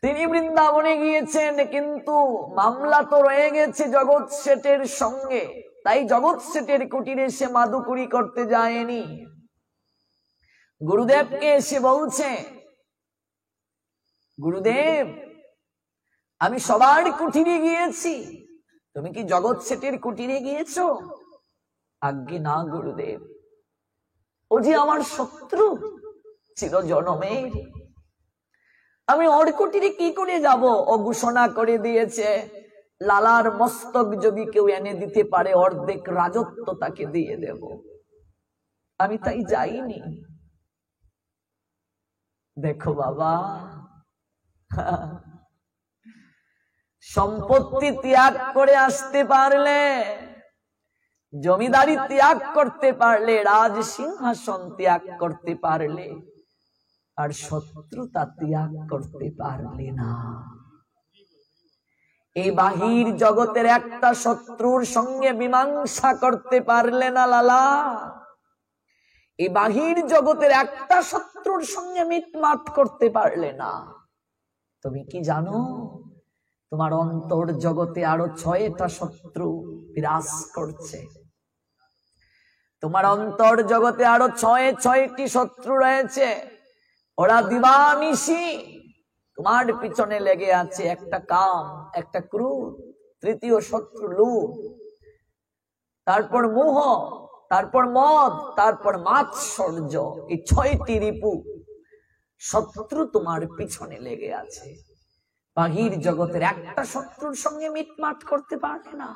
Speaker 2: তিনি বৃন্দাবনে গিয়েছেন, কিন্তু মামলা তো রয়ে গেছে জগৎ শেঠের সঙ্গে, তাই জগৎ শেঠের কুটিরে সে মাধুকরী করতে যায়নি। গুরুদেবকে এসে বলছে, গুরুদেব আমি সবার কুটিরে গিয়েছি, তুমি কি জগৎ শেঠের কুটিরে গিয়েছো? আজ্ঞে না গুরুদেব, ও যে আমার শত্রু চিরজনমের, আমি ওর কুটিরে কি করে যাব? ও ঘোষণা করে দিয়েছে লালার মস্তক যদি কেউ এনে দিতে পারে অর্ধেক রাজত্ব তাকে দিয়ে দেব। আমি তাই যাইনি। দেখো বাবা, সম্পত্তি ত্যাগ করে আসতে পারলে, জমিদারি ত্যাগ করতে পারলে, রাজ সিংহাসন ত্যাগ করতে পারলে, আর শত্রুতা ত্যাগ করতে পারলে না। এই বাহির জগতের একটা শত্রুর সঙ্গে মীমাংসা করতে পারলে না লালা। এই বাহির জগতের একটা শত্রুর সঙ্গে মিটমাট করতে পারলে না। তুমি কি জানো তোমার অন্তর জগতে আরো 6টা শত্রু বিরাজ করছে। তোমার অন্তর জগতে আরো 6টি শত্রু রয়েছে। ওরা দিবানিশি তোমার পিছনে লেগে আছে। একটা কাম, একটা ক্রোধ, তৃতীয় শত্রু লোভ, তারপর মোহ, তারপর মদ, তারপর মাৎসর্য। এই 6টি রিপু শত্রু তোমার পিছনে লেগে আছে। বাহির জগতের একটা শত্রুর সঙ্গে মিটমাট করতে পারলে না।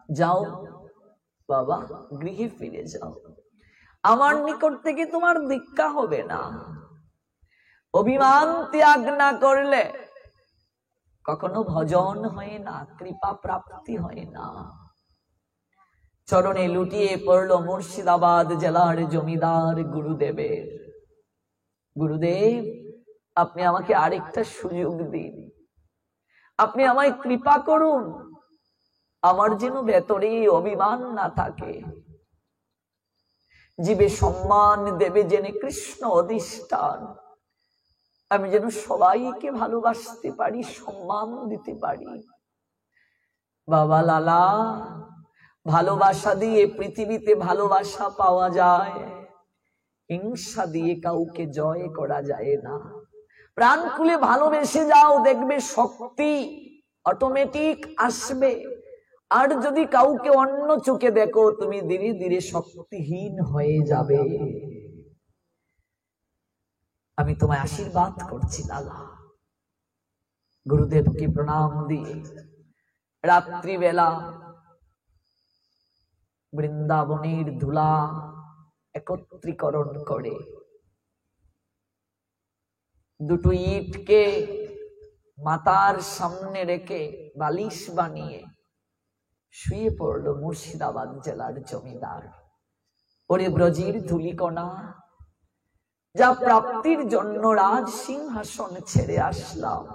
Speaker 2: যাও বাবা, গৃহে ফিরে যাও। আমার নিকট থেকে তোমার দীক্ষা হবে না। অভিমান ত্যাগ না করলে কখনো ভজন হয় না, কৃপা প্রাপ্তি হয় না। চরণে লুটিয়ে পড়ল মুর্শিদাবাদ জেলার জমিদার গুরুদেবের। গুরুদেব, আপনি আমাকে আরেকটা সুযোগ দিন, আপনি আমায় কৃপা করুন, আমার যেন ভেতরে অভিমান না থাকে। জীবে সম্মান দেবে জেনে কৃষ্ণ অধিষ্ঠান, আমি যেন সবাইকে ভালোবাসতে পারি, সম্মান দিতে পারি। বাবা লালা, ভালোবাসা দিয়ে পৃথিবীতে ভালোবাসা পাওয়া যায়, হিংসা দিয়ে কাউকে জয় করা যায় না। প্রাণ খুলে ভালোবেসে যাও, দেখবে শক্তি অটোমেটিক আসবে। আর যদি কাউকে অন্য চোখে দেখো, তুমি ধীরে ধীরে শক্তিহীন হয়ে যাবে। আমি তোমায় আশীর্বাদ করছি লালা, গুরুদেবকে প্রণাম দিয়ে রাত্রিবেলা বৃন্দাবনের ধুলা একত্রীকরণ করে দুটো ইটকে মাতার সামনে রেখে বালিশ বানিয়ে শুয়ে পড়ল মুর্শিদাবাদ জেলার জমিদার। ওরে ব্রজের ধুলিকণা, যা প্রাপ্তির জন্য রাজ সিংহাসন ছেড়ে আসলাম,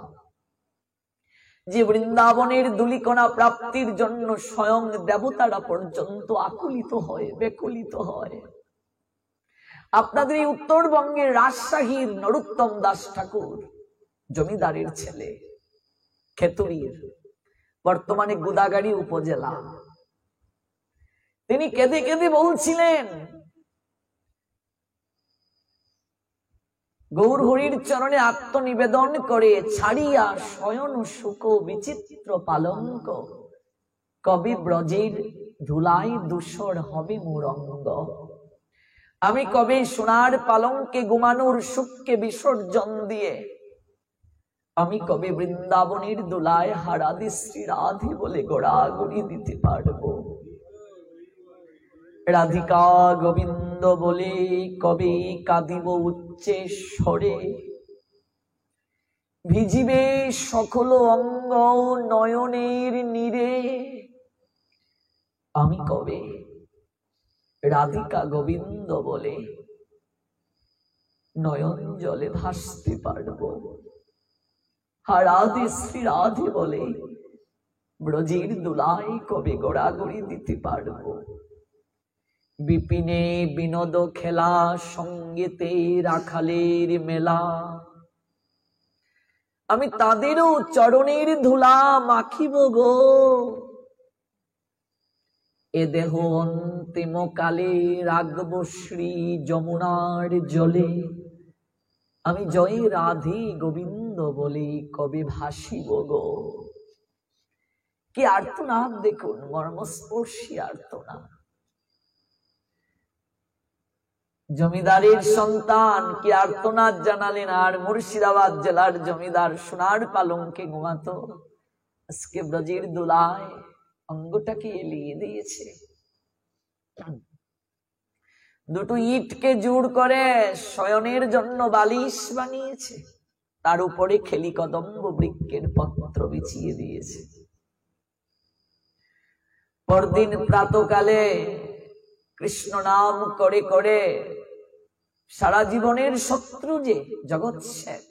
Speaker 2: যে বৃন্দাবনের ধুলিকণা প্রাপ্তির জন্য স্বয়ং দেবতারা পর্যন্ত আকুলিত হয়, বেকুলিত হয়। আপনাদের এই উত্তরবঙ্গের রাজশাহীর নরোত্তম দাস ঠাকুর, জমিদারের ছেলে, খেতুরির, বর্তমানে গোদাগাড়ি উপজেলা, তিনি কেঁদে কেঁদে বলছিলেন, গৌর হরির চরণে আত্মনিবেদন করে ছাড়িয়া শয়ন সুখ বিচিত্র পালঙ্ক, কবি ব্রজের ধুলাই ধূসর হবে মুরঙ্গ। আমি কবে সোনার পালঙ্কে ঘুমানোর সুখকে বিসর্জন দিয়ে আমি কবে বৃন্দাবনের দোলায় হারাদি শ্রী রাধে বলে গোড়াগড়ি দিতে পারবো। রাধিকা গোবিন্দ বলে কবে কাঁদিব উচ্চে স্বরে, ভিজিবে সকল অঙ্গ নয়নের নীরে। আমি কবে রাধিকা গোবিন্দ বলে নয়ন জলে ভাসতে পারবো। হারাধে শ্রী রাধে বলে ব্রজের দোলায় কবে গোড়াগড়ি দিতে পারবো। বিপিনে বিনোদ খেলা, সঙ্গীতে রাখালের মেলা, আমি তাদেরও চরণের ধুলা মাখিব গো। এ দেহ অন্তিম কালে রাখব শ্রী যমুনার জলে, আমি জয় রাধে গোবিন্দ বলে কবে ভাসিব গো। কি আর্তনাদ দেখুন, মর্মস্পর্শী আর্তনাদ। জমিদারের সন্তান কি আর্তনাদ জানালেন। আর মুর্শিদাবাদ জেলার জমিদার সোনার পালঙ্কে ঘুমাতো, আজকে ব্রজের দোলায় অঙ্গটাকে এলিয়ে দিয়েছে। দুটো ইটকে জোড় করে শয়নের জন্য বালিশ বানিয়েছে, তার উপরে খেলি কদম্ব বৃক্ষের পত্র বিছিয়ে দিয়েছে। পরদিন প্রাতকালে কৃষ্ণ নাম করে করে সারা জীবনের শত্রু যে জগৎ শেঠ,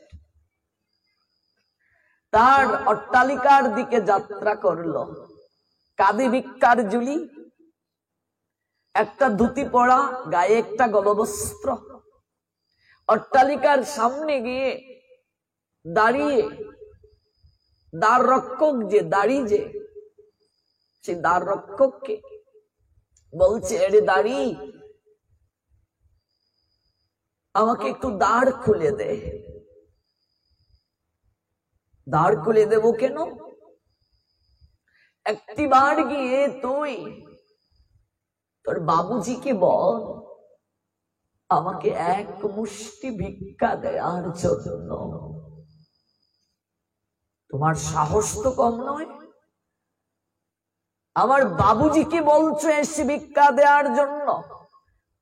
Speaker 2: তার অট্টালিকার দিকে যাত্রা করলো। কাঁধে ভিক্ষার ঝুলি, একটা ধুতি পরা, গায়ে একটা গলবস্ত্র, অট্টালিকার সামনে গিয়ে দাঁড়িয়ে দ্বার রক্ষক যে দাঁড়িয়ে, সেই দ্বার রক্ষককে বলছে, এরে দাঁড়ি, আমাকে একটু দ্বার খুলে দে। দ্বার খুলে দেবো কেন? একটি বার গিয়ে তুই তোর বাবুজিকে বল আমাকে এক মুষ্টি ভিক্ষা দেওয়ার জন্য। তোমার সাহস তো কম নয়, আমার বাবুজিকে বলছো এসে ভিক্ষা দেওয়ার জন্য।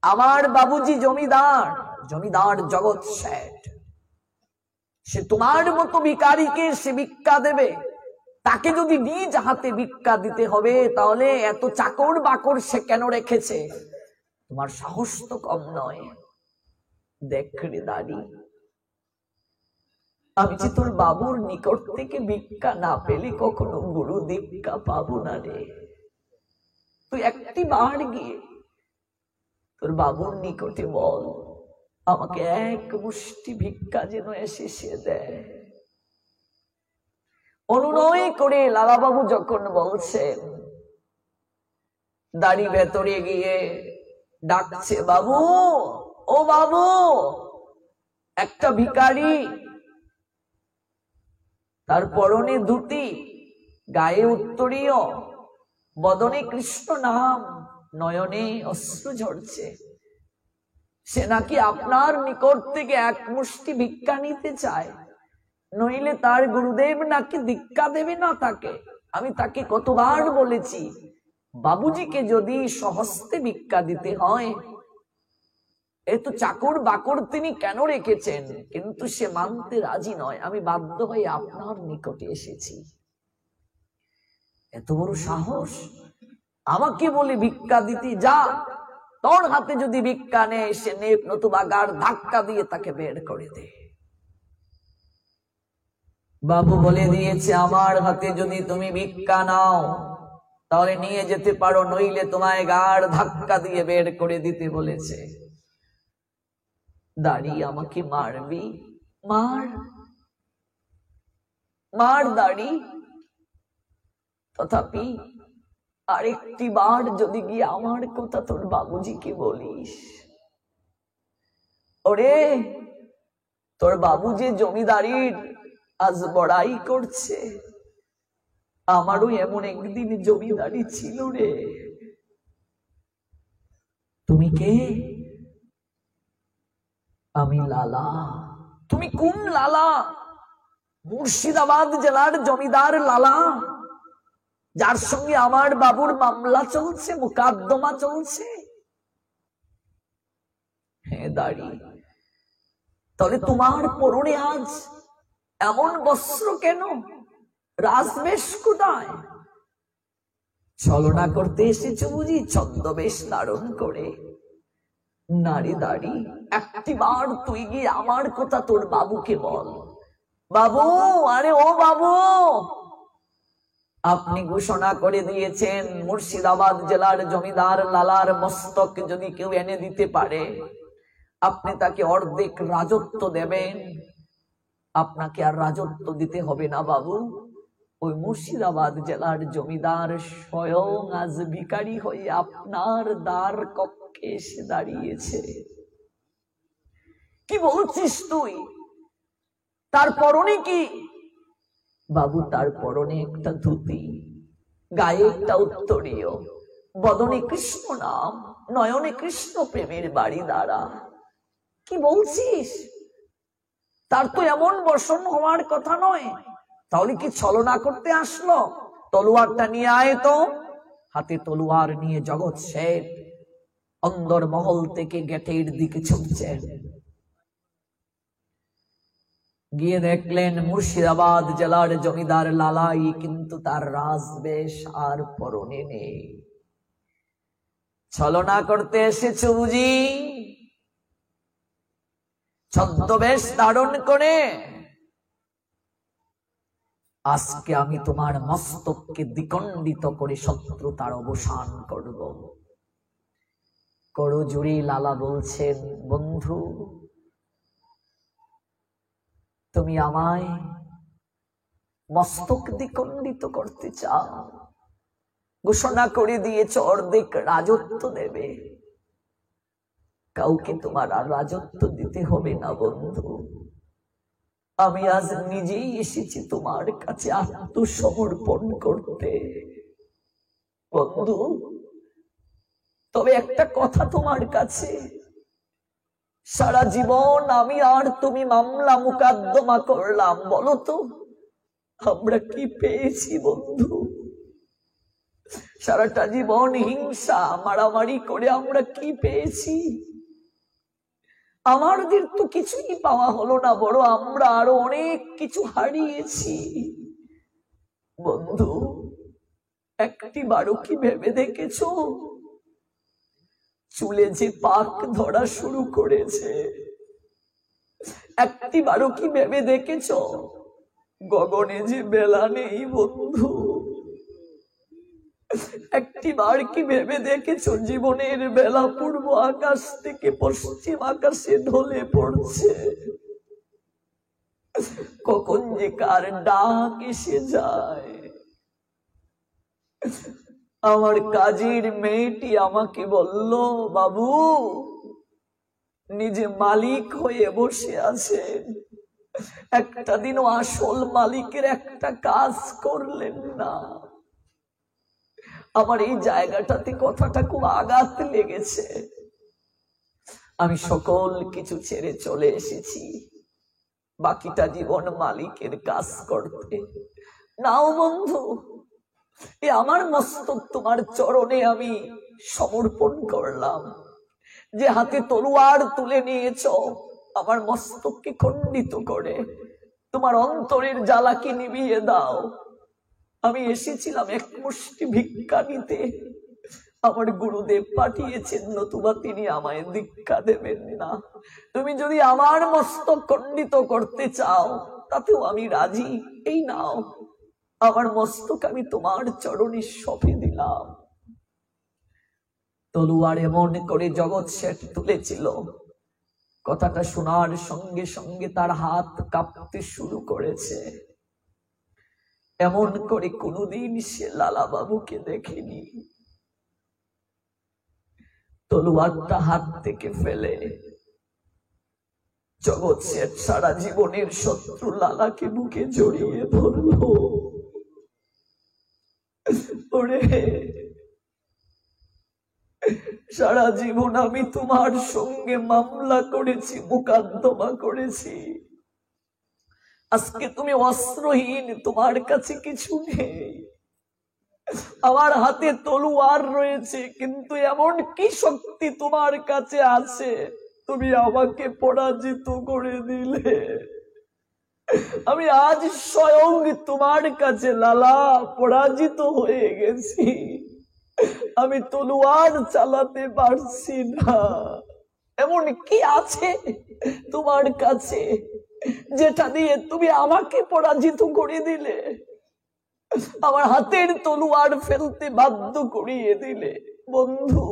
Speaker 2: আমার বাবুজি জমিদার, জমিদার জগৎ শেঠ, সে তোমার মতো ভিখারিকে সে ভিক্ষা দেবে? তাকে যদি নিজ হাতে ভিক্ষা দিতে হবে, তাহলে এত চাকর বাকর সে কেন রেখেছে? তোমার সাহস তো কম নয়। দেখ রে দাঁড়ি, আমি যে তোর বাবুর নিকট থেকে ভিক্ষা না পেলে কখনো গুরু দীক্ষা পাবো না রে। তুই একটি বার গিয়ে তোর বাবুর নিকটে বল আমাকে এক মুষ্টি ভিক্ষা যেন এসে সে দেয়। অনুনয় করে লালাবাবু যখন বলছেন, দাড়ি ভেতরে গিয়ে ডাকছে, বাবু, ও বাবু, একটা ভিখারি। তার পরনে ধুতি, গায়ে উত্তরীয়, বদনে কৃষ্ণ নাম, নয়নে অশ্রু ঝরছে। সে নাকি আপনার নিকট থেকে এক মুষ্টি ভিক্ষা নিতে চায়, নইলে তার গুরুদেব নাকি দীক্ষা দেবে না তাকে। আমি তাকে কতবার বলেছি, বাবুজিকে যদি সহস্তে ভিক্ষা দিতে হয়, এত চাকর বাকর তিনি কেন রেখেছেন? কিন্তু সে মানতে রাজি নয়। আমি বাধ্য হয়ে আপনার নিকটে এসেছি। এত বড় সাহস, আমাকে বলে ভিক্ষা দিতে যা, তোর হাতে যদি ভিক্ষা নেয় সে নেপ, নতুবা গাড় ধাক্কা দিয়ে তাকে বের করে দে। বাবু বলে দিয়েছে, আমার হাতে যদি তুমি ভিক্ষা নাও তাহলে নিয়ে যেতে পারো, নইলে তোমায় গাড় ধাক্কা দিয়ে বের করে দিতে বলেছে। দাঁড়িয়ে আমাকে মারবি? মার, মার দাড়ি। তথাপি আরেকটি বার যদি গিয়ে আমার কথা তোর বাবুজিকে বলিস, ওরে তোর বাবু যে জমিদারির আজ বড়াই করছে, আমারও এমন একদিন জমিদারি ছিল রে। তুমি কে? আমি লালা। তুমি কোন লালা? মুর্শিদাবাদ জেলার জমিদার লালা, যার সঙ্গে আমার বাবুর মামলা চলছে, মোকদ্দমা চলছে। হ্যাঁ দাঁড়ি, তাহলে তোমার পরনে আজ এমন বস্ত্র কেন? রাজবেশ কোথায়? ছলনা করতে এসেছো বুঝি ছদ্মবেশ ধারণ করে? নারী দাঁড়ি, একটি বার তুই গিয়ে আমার কথা তোর বাবুকে বল। বাবু, আরে ও বাবু, আপনি ঘোষণা করে দিয়েছেন মুর্শিদাবাদ জেলার জমিদার লালার মস্তক যদি কেউ এনে দিতে পারে, আপনি তাকে অর্ধেক রাজত্ব দেবেন। আপনাকে আর রাজত্ব দিতে হবে না বাবু। ওই মুর্শিদাবাদ জেলার জমিদার স্বয়ং আজ ভিখারি হয়ে আপনার দ্বার কক্ষে এসে দাঁড়িয়েছে। কি বলছিস তুই? তার পরনে কি? বাবু, তার পরনে একটা ধুতি, গায়ে একটা উত্তরীয়, বদনে কৃষ্ণ নাম, নয়নে কৃষ্ণ প্রেমের বাড়ি দ্বারা। কি বলছিস? তার তো এমন বসন হওয়ার কথা নয়। তাহলে কি ছলনা করতে আসলো? তলোয়ারটা নিয়ে আয় তো। হাতে তলোয়ার নিয়ে জগৎ শেঠ অন্দর মহল থেকে গেটের দিকে ছুটছেন। গিয়ে দেখলেন মুর্শিদাবাদ জেলার জমিদার লালাই, কিন্তু তার রাজবেশ আর পরনে নেই। ছলনা করতে এসেছো বুঝি? ছদ্মবেশ ধারণ করে আজকে আমি তোমার মস্তককে দ্বিখণ্ডিত করে শত্রুতার অবসান করব। করজোড়ে লালা বলছেন, বন্ধু, তুমি আমায় মস্তক দ্বিখণ্ডিত করতে চাও? ঘোষণা করে দিয়েছ অর্ধেক রাজত্ব দেবে। কাউকে তোমার আর রাজত্ব দিতে হবে না বন্ধু। আমি আজ নিজেই এসেছি তোমার কাছে আত্মসমর্পণ করতে। বন্ধু, তবে একটা কথা তোমার কাছে, সারা জীবন আমি আর তুমি মামলা মোকদ্দমা করলাম, বলো তো আমরা কি পেয়েছি বন্ধু? সারাটা জীবন হিংসা মারামারি করে আমরা কি পেয়েছি? আমাদের তো কিছুই পাওয়া হলো না, বড় আমরা আরো অনেক কিছু হারিয়েছি। বন্ধু, একটি বারো কি ভেবে দেখেছো চুলে যে পাক ধরা শুরু করেছে? একটি বারো কি ভেবে দেখেছো গগনে যে বেলা নেই বন্ধু? একটি বার কি ভেবে দেখেছো জীবনের বেলা পূর্ব আকাশ থেকে পশ্চিম আকাশে ঢলে পড়ছে? কখন যে কার ডাক এসে যায়। আমার কাজের মেয়েটি আমাকে বলল, বাবু নিজে মালিক হয়ে বসে আছেন, একটা দিনও আসল মালিকের একটা কাজ করলেন না। আমার এই জায়গাটাতে কথাটা খুব আঘাত লেগেছে। আমি সকল কিছু ছেড়ে চলে এসেছি বাকিটা জীবন মালিকের কাজ করতে। নাও বন্ধু, এ আমার মস্তক তোমার চরণে আমি সমর্পণ করলাম। যে হাতে তলোয়ার তুলে নিয়েছ আমার মস্তককে খণ্ডিত করে তোমার অন্তরের জ্বালাকে নিভিয়ে দাও। আমি এসেছিলাম এক মুষ্টি ভিক্ষা নিতে, আমার গুরুদেব পাঠিয়েছেন, নতুবা তিনি আমায় দীক্ষা দেবেন না। তুমি যদি আমার মস্তক খণ্ডিত করতে চাও তাতেও আমি রাজি। এই নাও, আমার মস্তক আমি তোমার চরণে সঁপে দিলাম। তলোয়ার এমন করে জগৎ শেঠ তুলেছিল, কথাটা শোনার সঙ্গে সঙ্গে তার হাত কাঁপতে শুরু করেছে। এমন করে কোনোদিন সে লালা বাবুকে দেখেনি। তলোয়ারটা হাত থেকে ফেলে জগৎ শেঠ সারা জীবনের শত্রু লালাকে বুকে জড়িয়ে ধরল। ওরে, সারা জীবন আমি তোমার সঙ্গে মামলা করেছি, মোকদ্দমা করেছি। আজকে তুমি অস্ত্রহীন, তোমার কাছে কিছু নেই। আমার হাতে তলোয়ার রয়েছে, কিন্তু এমন কি শক্তি তোমার কাছে আছে তুমি আমাকে পরাজিত করে দিলে? আমি আজ স্বয়ং তোমার কাছে লালা পরাজিত হয়ে গেছি। আমি তলোয়ার চালাতে পারছি না। এমন কি আছে তোমার কাছে যেটা দিয়ে তুমি আমাকে পরাজিত করে দিলে? আমার হাতের তলোয়ার ফেলতে বাধ্য করিয়ে দিলে। বন্ধু,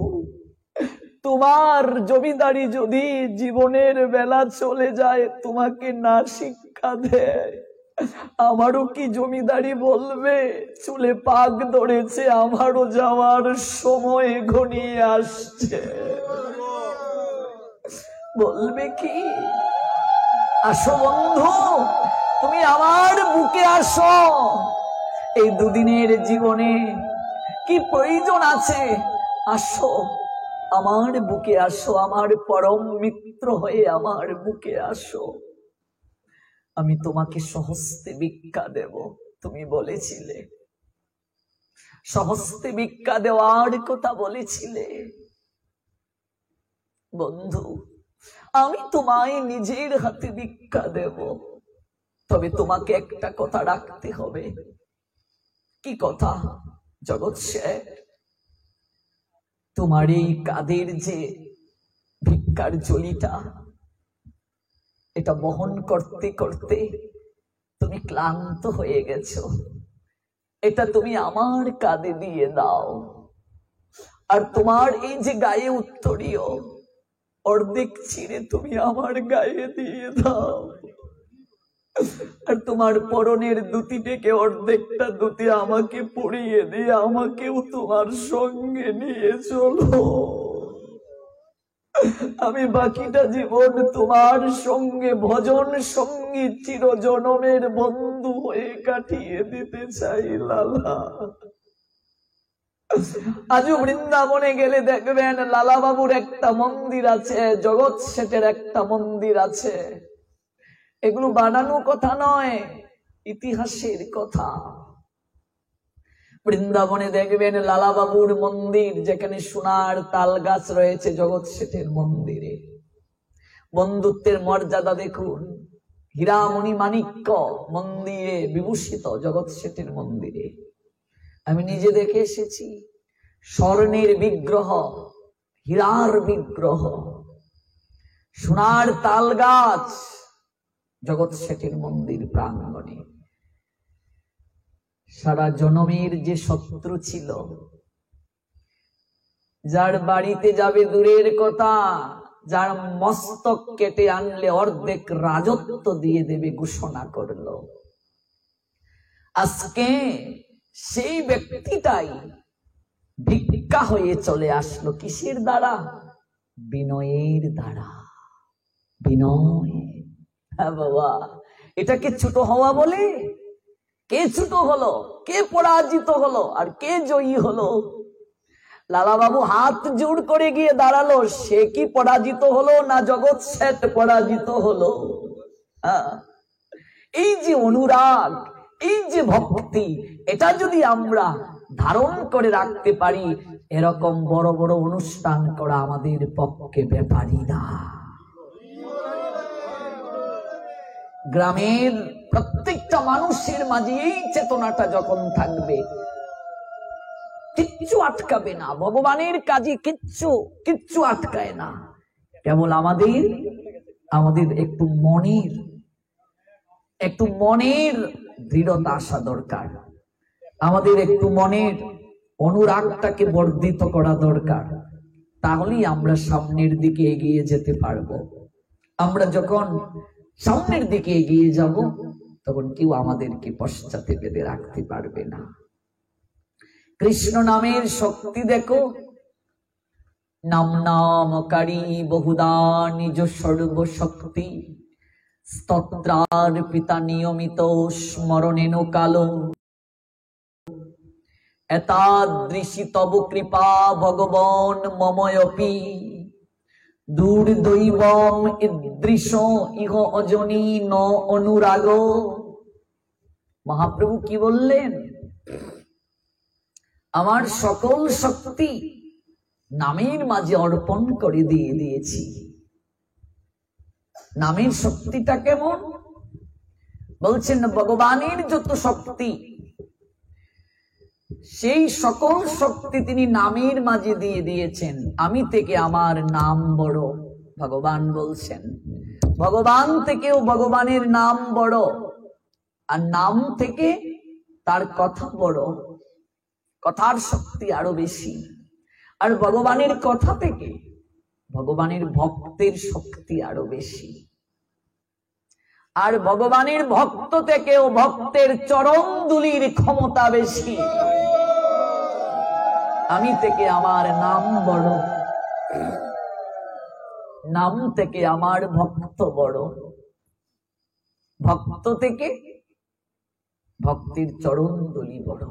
Speaker 2: তোমার জমিদারি যদি জীবনের বেলা চলে যায়, তোমাকে না শিক্ষা দেয়, আমারও কি জমিদারি বলবে চুলে পাক ধরেছে, আমারও যাওয়ার সময় ঘনিয়ে আসছে? বলবে কি? আসো বন্ধু, তুমি আমার বুকে আসো। এই দুদিনের জীবনে কি প্রয়োজন আছে? আসো, আমার বুকে আসো, আমার পরম মিত্র হয়ে আমার বুকে আসো। আমি তোমাকে সহস্তে ভিক্ষা দেব। তুমি বলেছিলে, সহস্তে ভিক্ষা দেওয়ার কথা বলেছিলে। বন্ধু, আমি তোমায় নিজের হাতে ভিক্ষা দেব, তবে তোমাকে একটা কথা রাখতে হবে। কি কথা? জগৎ শেঠ, তোমার এই কাঁধের যে ভিক্ষার ঝুলিটা, এটা বহন করতে করতে তুমি ক্লান্ত হয়ে গেছো। এটা তুমি আমার কাঁধে দিয়ে দাও। আর তোমার এই যে গায়ে উত্তরীয়, অর্ধেক ছিঁড়ে তুমি আমার গায়ে দিয়ে দাও। আর তোমার পরনের ধুতি থেকে অর্ধেকটা ধুতি আমাকে পরিয়ে দিয়ে আমাকেও তোমার সঙ্গে নিয়ে চলো। আমি বাকিটা জীবন তোমার সঙ্গে ভজন সঙ্গী চিরজনমের বন্ধু হয়ে কাটিয়ে দিতে চাই লালা। আজও বৃন্দাবনে গেলে দেখবেন লালা বাবুর একটা মন্দির আছে, জগৎ শেঠের একটা মন্দির আছে। এগুলো বানানো কথা নয়, ইতিহাসের কথা। বৃন্দাবনে দেখবেন লালা বাবুর মন্দির, যেখানে সোনার তাল গাছ রয়েছে জগৎ শেঠের মন্দিরে। বন্ধুত্বের মর্যাদা দেখুন, হীরামণি মাণিক্য মন্দিরে বিভূষিত জগৎ শেঠের মন্দিরে। আমি নিজে দেখে এসেছি, স্বর্ণের বিগ্রহ, হীরার বিগ্রহ, সোনার তাল গাছ জগৎ শেঠের মন্দির প্রাঙ্গণে। সারা জনমের যে শত্রু ছিল, যার বাড়িতে যাবে দূরের কথা, যার মস্তক কেটে আনলে অর্ধেক রাজত্ব দিয়ে দেবে ঘোষণা করলো, আজকে সেই ব্যক্তিটাই ভিক্ষা হয়ে চলে আসলো কিসের দ্বারা? বিনয়ের দ্বারা। বিনয়। হ্যাঁ বাবা, এটাকে ছোট হওয়া বলে? কে ছোট হলো, কে পরাজিত হলো, আর কে জয়ী হলো? লালা বাবু হাত জোড় করে গিয়ে দাঁড়ালো, সে কি পরাজিত হলো না জগৎ শেঠ পরাজিত হলো? এই যে অনুরাগ, এই যে ভক্তি, এটা যদি আমরা ধারণ করে রাখতে পারি, এরকম বড় বড় অনুষ্ঠান করা আমাদের পক্ষে ব্যাপারই না। গ্রামের প্রত্যেকটা মানুষের মাঝে এই চেতনাটা যখন থাকবে, কিচ্ছু আটকাবে না, ভগবানের কাজে কিচ্ছু আটকায় না। কেবল আমাদের একটু মনের দৃঢ়তা আসা দরকার, আমাদের একটু মনের অনুরাগটাকে বর্ধিত করা দরকার। তাহলেই আমরা সামনের দিকে এগিয়ে যেতে পারবো। আমরা যখন সামনের দিকে এগিয়ে যাব, তখন কেউ আমাদেরকে পশ্চাতে বেঁধে রাখতে পারবে না। কৃষ্ণ নামের শক্তি দেখো, নাম নামকারী বহুদা নিজ সর্বশক্তি, স্তোত্রার পিতা নিয়মিত স্মরণেন কালো, এতাদৃশী তব কৃপা ভগবান মময়পি, দুর্দৈবম ইদৃশ ইহ অজনী ন অনুরাগ। মহাপ্রভু কি বললেন? আমার সকল শক্তি নামের মাঝে অর্পণ করে দিয়েছি। নামের শক্তিটা কেমন? বলছেন ভগবানের যত শক্তি, সেই সকল শক্তি তিনি নামের মাঝে দিয়ে দিয়েছেন। আমি থেকে আমার নাম বড়, ভগবান বলছেন। ভগবান থেকেও ভগবানের নাম বড়, আর নাম থেকে তার কথা বড়, কথার শক্তি আরো বেশি। আর ভগবানের কথা থেকে ভগবানের ভক্তের শক্তি আরো বেশি। আর ভগবানের ভক্ত থেকেও ভক্তের চরণ দুলির ক্ষমতা বেশি। আমি থেকে আমার নাম বড়, নাম থেকে আমার ভক্ত বড়, ভক্ত থেকে ভক্তির চরণ দুলি বড়।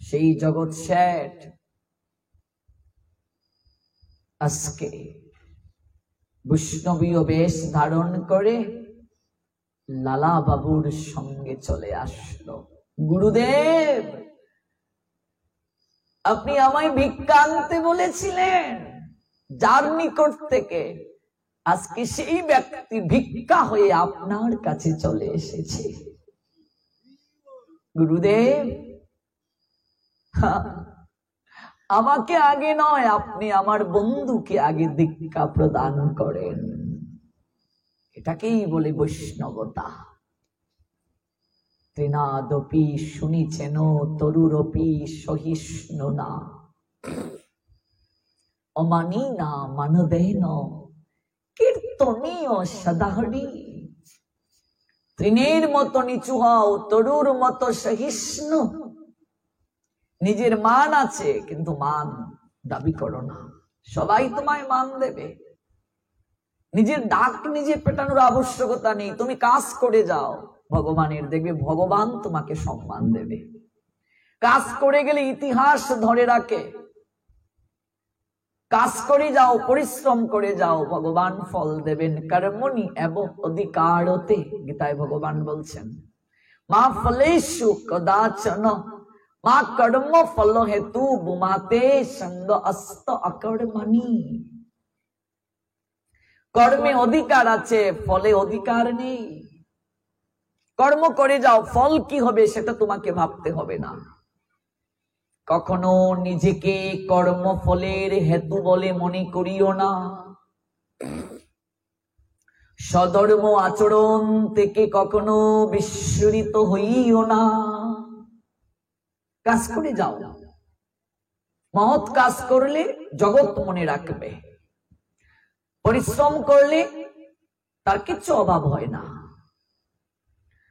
Speaker 2: সেই জগৎ শেঠ আজকে বৈষ্ণবীয় বেশ ধারণ করে লালা বাবুর সঙ্গে চলে আসলো। গুরুদেব, আপনি আমায় ভিক্ষা আনতে বলেছিলেন যার নিকট থেকে, আজকে সেই ব্যক্তি ভিক্ষা হয়ে আপনার কাছে চলে এসেছে। গুরুদেব, আমাকে আগে নয়, আপনি আমার বন্ধুকে আগে দীক্ষা প্রদান করেন। এটাকেই বলে বৈষ্ণবতা। তৃণাদপি শুনিছেন তরুরপি সহিষ্ণু না, অমানি না মানদেন কীর্তনীয় সদাহরি। তৃণের মতো নিচু হও, তরুর মতো সহিষ্ণু। নিজের মান আছে, কিন্তু মান দাবি করো না, সবাই তোমায় মান দেবে। নিজের ডাক নিজে পেটানোর আবশ্যকতা নেই, তুমি কাজ করে যাও ভগবানের, দেখবে ভগবান তোমাকে সম্মান দেবে। কাজ করে গেলে ইতিহাস ধরে রাখে। কাজ করে যাও, পরিশ্রম করে যাও, ভগবান ফল দেবেন। কর্মণি এবং অধিকারতে, গীতায় ভগবান বলছেন, মা ফলেষু কদাচন মা কর্ম ফল হেতু বুমাতে সঙ্গ অস্ত অকর্মণি। কর্মে অধিকার আছে, ফলে অধিকার নেই। কর্ম করে যাও, ফল কি হবে সেটা তোমাকে ভাবতে হবে না। কখনো নিজেকে কর্মফলের হেতু বলে মনে করিও না। সধর্ম আচরণ থেকে কখনো বিস্মৃত হইও না। কাজ করে যাও, মহৎ কাজ করলে জগৎ মনে রাখবে। পরিশ্রম করলে তার কিচ্ছু অভাব হয় না।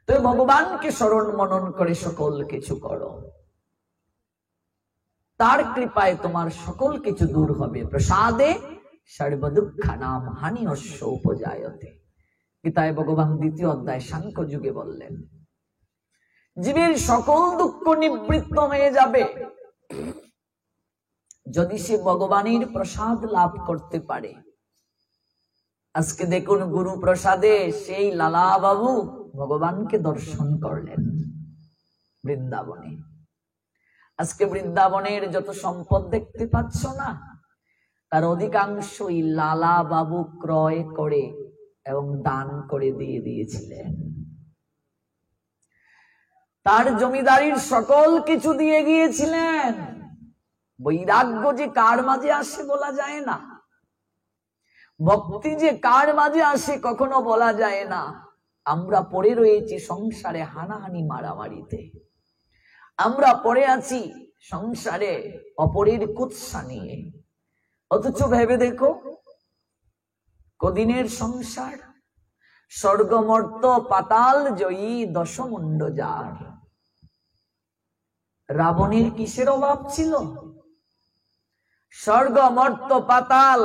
Speaker 2: তুমি ভগবানকে স্মরণ মনন করে সকল কিছু করো। তার কৃপায় তোমার সকল কিছু দূর হবে। প্রসাদে সর্বদুঃখানাম হানিয়স্য উপজায়তে। গীতায় ভগবান 2য় অধ্যায় সাংখ্য যুগে বললেন, জীবের সকল দুঃখ নিবৃত্ত হয়ে যাবে যদি সে ভগবানের প্রসাদ লাভ করতে পারে। আজকে দেখুন, গুরু প্রসাদে সেই লালা বাবু ভগবানকে দর্শন করলেন বৃন্দাবনে। আজকে বৃন্দাবনের যত সম্পদ দেখতে পাচ্ছ না, তার অধিকাংশই লালা বাবু ক্রয় করে এবং দান করে দিয়ে দিয়েছিলেন। তার জমিদারির সকল কিছু দিয়ে গিয়েছিলেন। বৈরাগ্য যে কার মাঝে আসে বলা যায় না, ভক্তি যে কার মাঝে আসে কখনো বলা যায় না। আমরা পড়ে রয়েছি সংসারে হানাহানি মারামারিতে, আমরা পড়ে আছি সংসারে অপরের কুৎসা নিয়ে। অথচ ভেবে দেখো, কদিনের সংসার, স্বর্গমর্ত পাতাল জয়ী দশমুণ্ড যার। রাবণের কিসের অভাব ছিল? স্বর্গ মর্ত পাতাল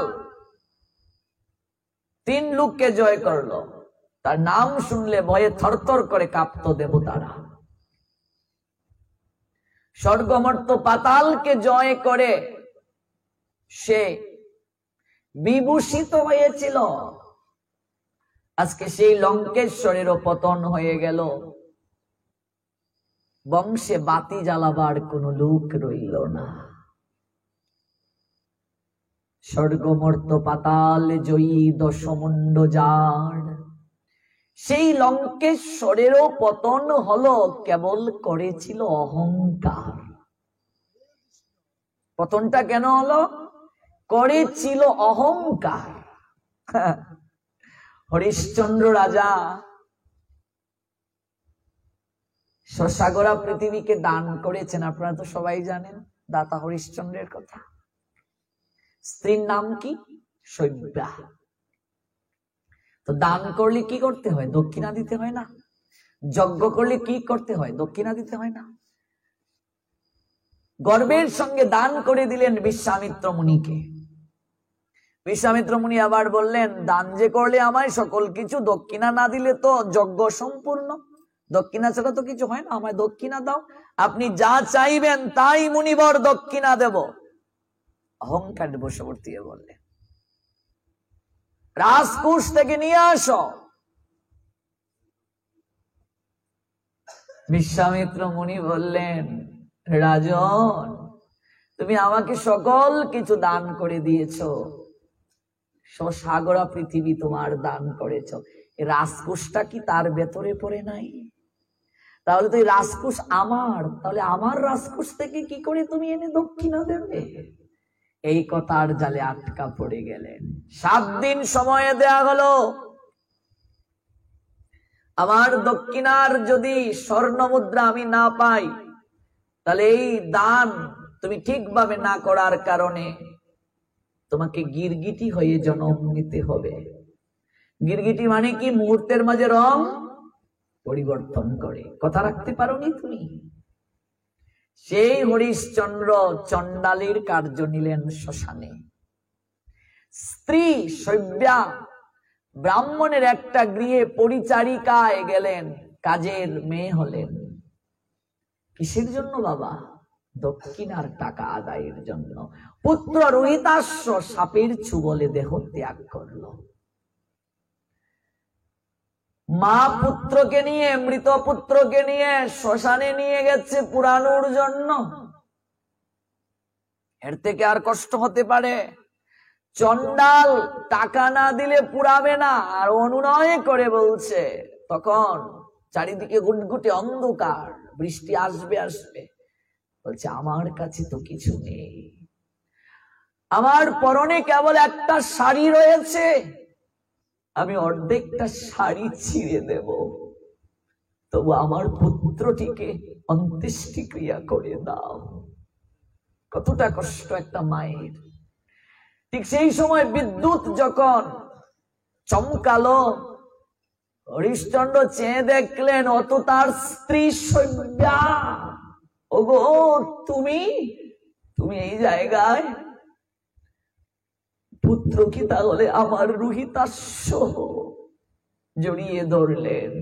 Speaker 2: 3 লোককে জয় করলো। তার নাম শুনলে ভয়ে থরথর করে কাঁপত দেবতারা। স্বর্গ মর্ত পাতালকে জয় করে সে বিভূষিত হয়েছিল। আজকে সেই লঙ্কেশ্বরেরও পতন হয়ে গেল, বংশে বাতি জ্বালাবার কোন লোক রইল না। স্বর্গমর্ত পাতাল জয়ী দশমুণ্ড যার, সেই লঙ্কেশ্বরেরও পতন হলো, কেবল করেছিল অহংকার। পতনটা কেন হলো? করেছিল অহংকার। হরিশ্চন্দ্র রাজা শশাগরা পৃথিবীকে দান করেছেন, আপনারা তো সবাই জানেন দাতা হরিশ্চন্দ্রের কথা। স্ত্রীর নাম কি? শৈব্যা। তো দান করলে কি করতে হয়? দক্ষিণা দিতে হয় না? যজ্ঞ করলে কি করতে হয়? দক্ষিণা দিতে হয় না? গর্বের সঙ্গে দান করে দিলেন বিশ্বামিত্র মুনিকে। বিশ্বামিত্র মুনি আবার বললেন, দান যে করলে আমায় সকল কিছু, দক্ষিণা না দিলে তো যজ্ঞ সম্পূর্ণ। দক্ষিণা ছাড়া তো কিছু হয় না, আমায় দক্ষিণা দাও। আপনি যা চাইবেন তাই মুনিবর দক্ষিণা দেব। অহংকার বশবর্তী বললেন, রাজকুশ থেকে নিয়ে আসো। বিশ্বামিত্র মুনি বললেন, রাজন, তুমি আমাকে সকল কিছু দান করে দিয়েছো, সাগরা পৃথিবী তোমার দান করেছ, রাজকুশটা কি তার ভেতরে পড়ে নাই? তাহলে তো এই রাজকুশ আমার, তাহলে আমার রাজকুশ থেকে কি করে তুমি এনে দক্ষিণা দেবে? এই কথার জালে আটকা পড়ে গেলেন। 7 দিন সময় দেয়া হলো। আমার দক্ষিণার যদি স্বর্ণ মুদ্রা আমি না পাই, তাহলে এই দান তুমি ঠিকভাবে না করার কারণে তোমাকে গিরগিটি হয়ে জন্ম নিতে হবে। গিরগিটি মানে কি? মুহূর্তের মাঝে রং পরিবর্তন করে। কথা রাখতে পারোনি তুমি। সেই হরিশ্চন্দ্র চণ্ডালীর কার্য নিলেন শ্মশানে। স্ত্রী শৈব্যা ব্রাহ্মণের একটা গৃহে পরিচারিকায় গেলেন, কাজের মেয়ে হলেন। কিসের জন্য বাবা? দক্ষিণার টাকা আদায়ের জন্য। পুত্র রোহিতাশ্ব সাপের ছুবলে দেহ ত্যাগ করল। মা পুত্রকে নিয়ে, মৃত পুত্রকে নিয়ে শ্মশানে নিয়ে গেছে পুরানোর জন্য। এর থেকে আর কষ্ট হতে পারে? চণ্ডাল টাকা না দিলে পুরাবে না, আর অনুনয় করে বলছে। তখন চারিদিকে গুটগুটে অন্ধকার, বৃষ্টি আসবে আসবে। বলছে, আমার কাছে তো কিছু নেই, আমার পরনে কেবল একটা শাড়ি রয়েছে, আমি অর্ধেকটা শাড়ি ছিঁড়ে দেব, তবু আমার পুত্রটিকে অন্ত্যেষ্টি ক্রিয়া করে দাও। কতটা কষ্ট একটা মায়ের। ঠিক সেই সময় বিদ্যুৎ যখন চমকালো, হরিশ্চন্দ্র চেয়ে দেখলেন অত তার স্ত্রী শৈব্যা। ওগো, তুমি তুমি এই জায়গায় পুত্র কি তাহলে আমার রুহিতাস্য জড়িয়ে ধরলেন।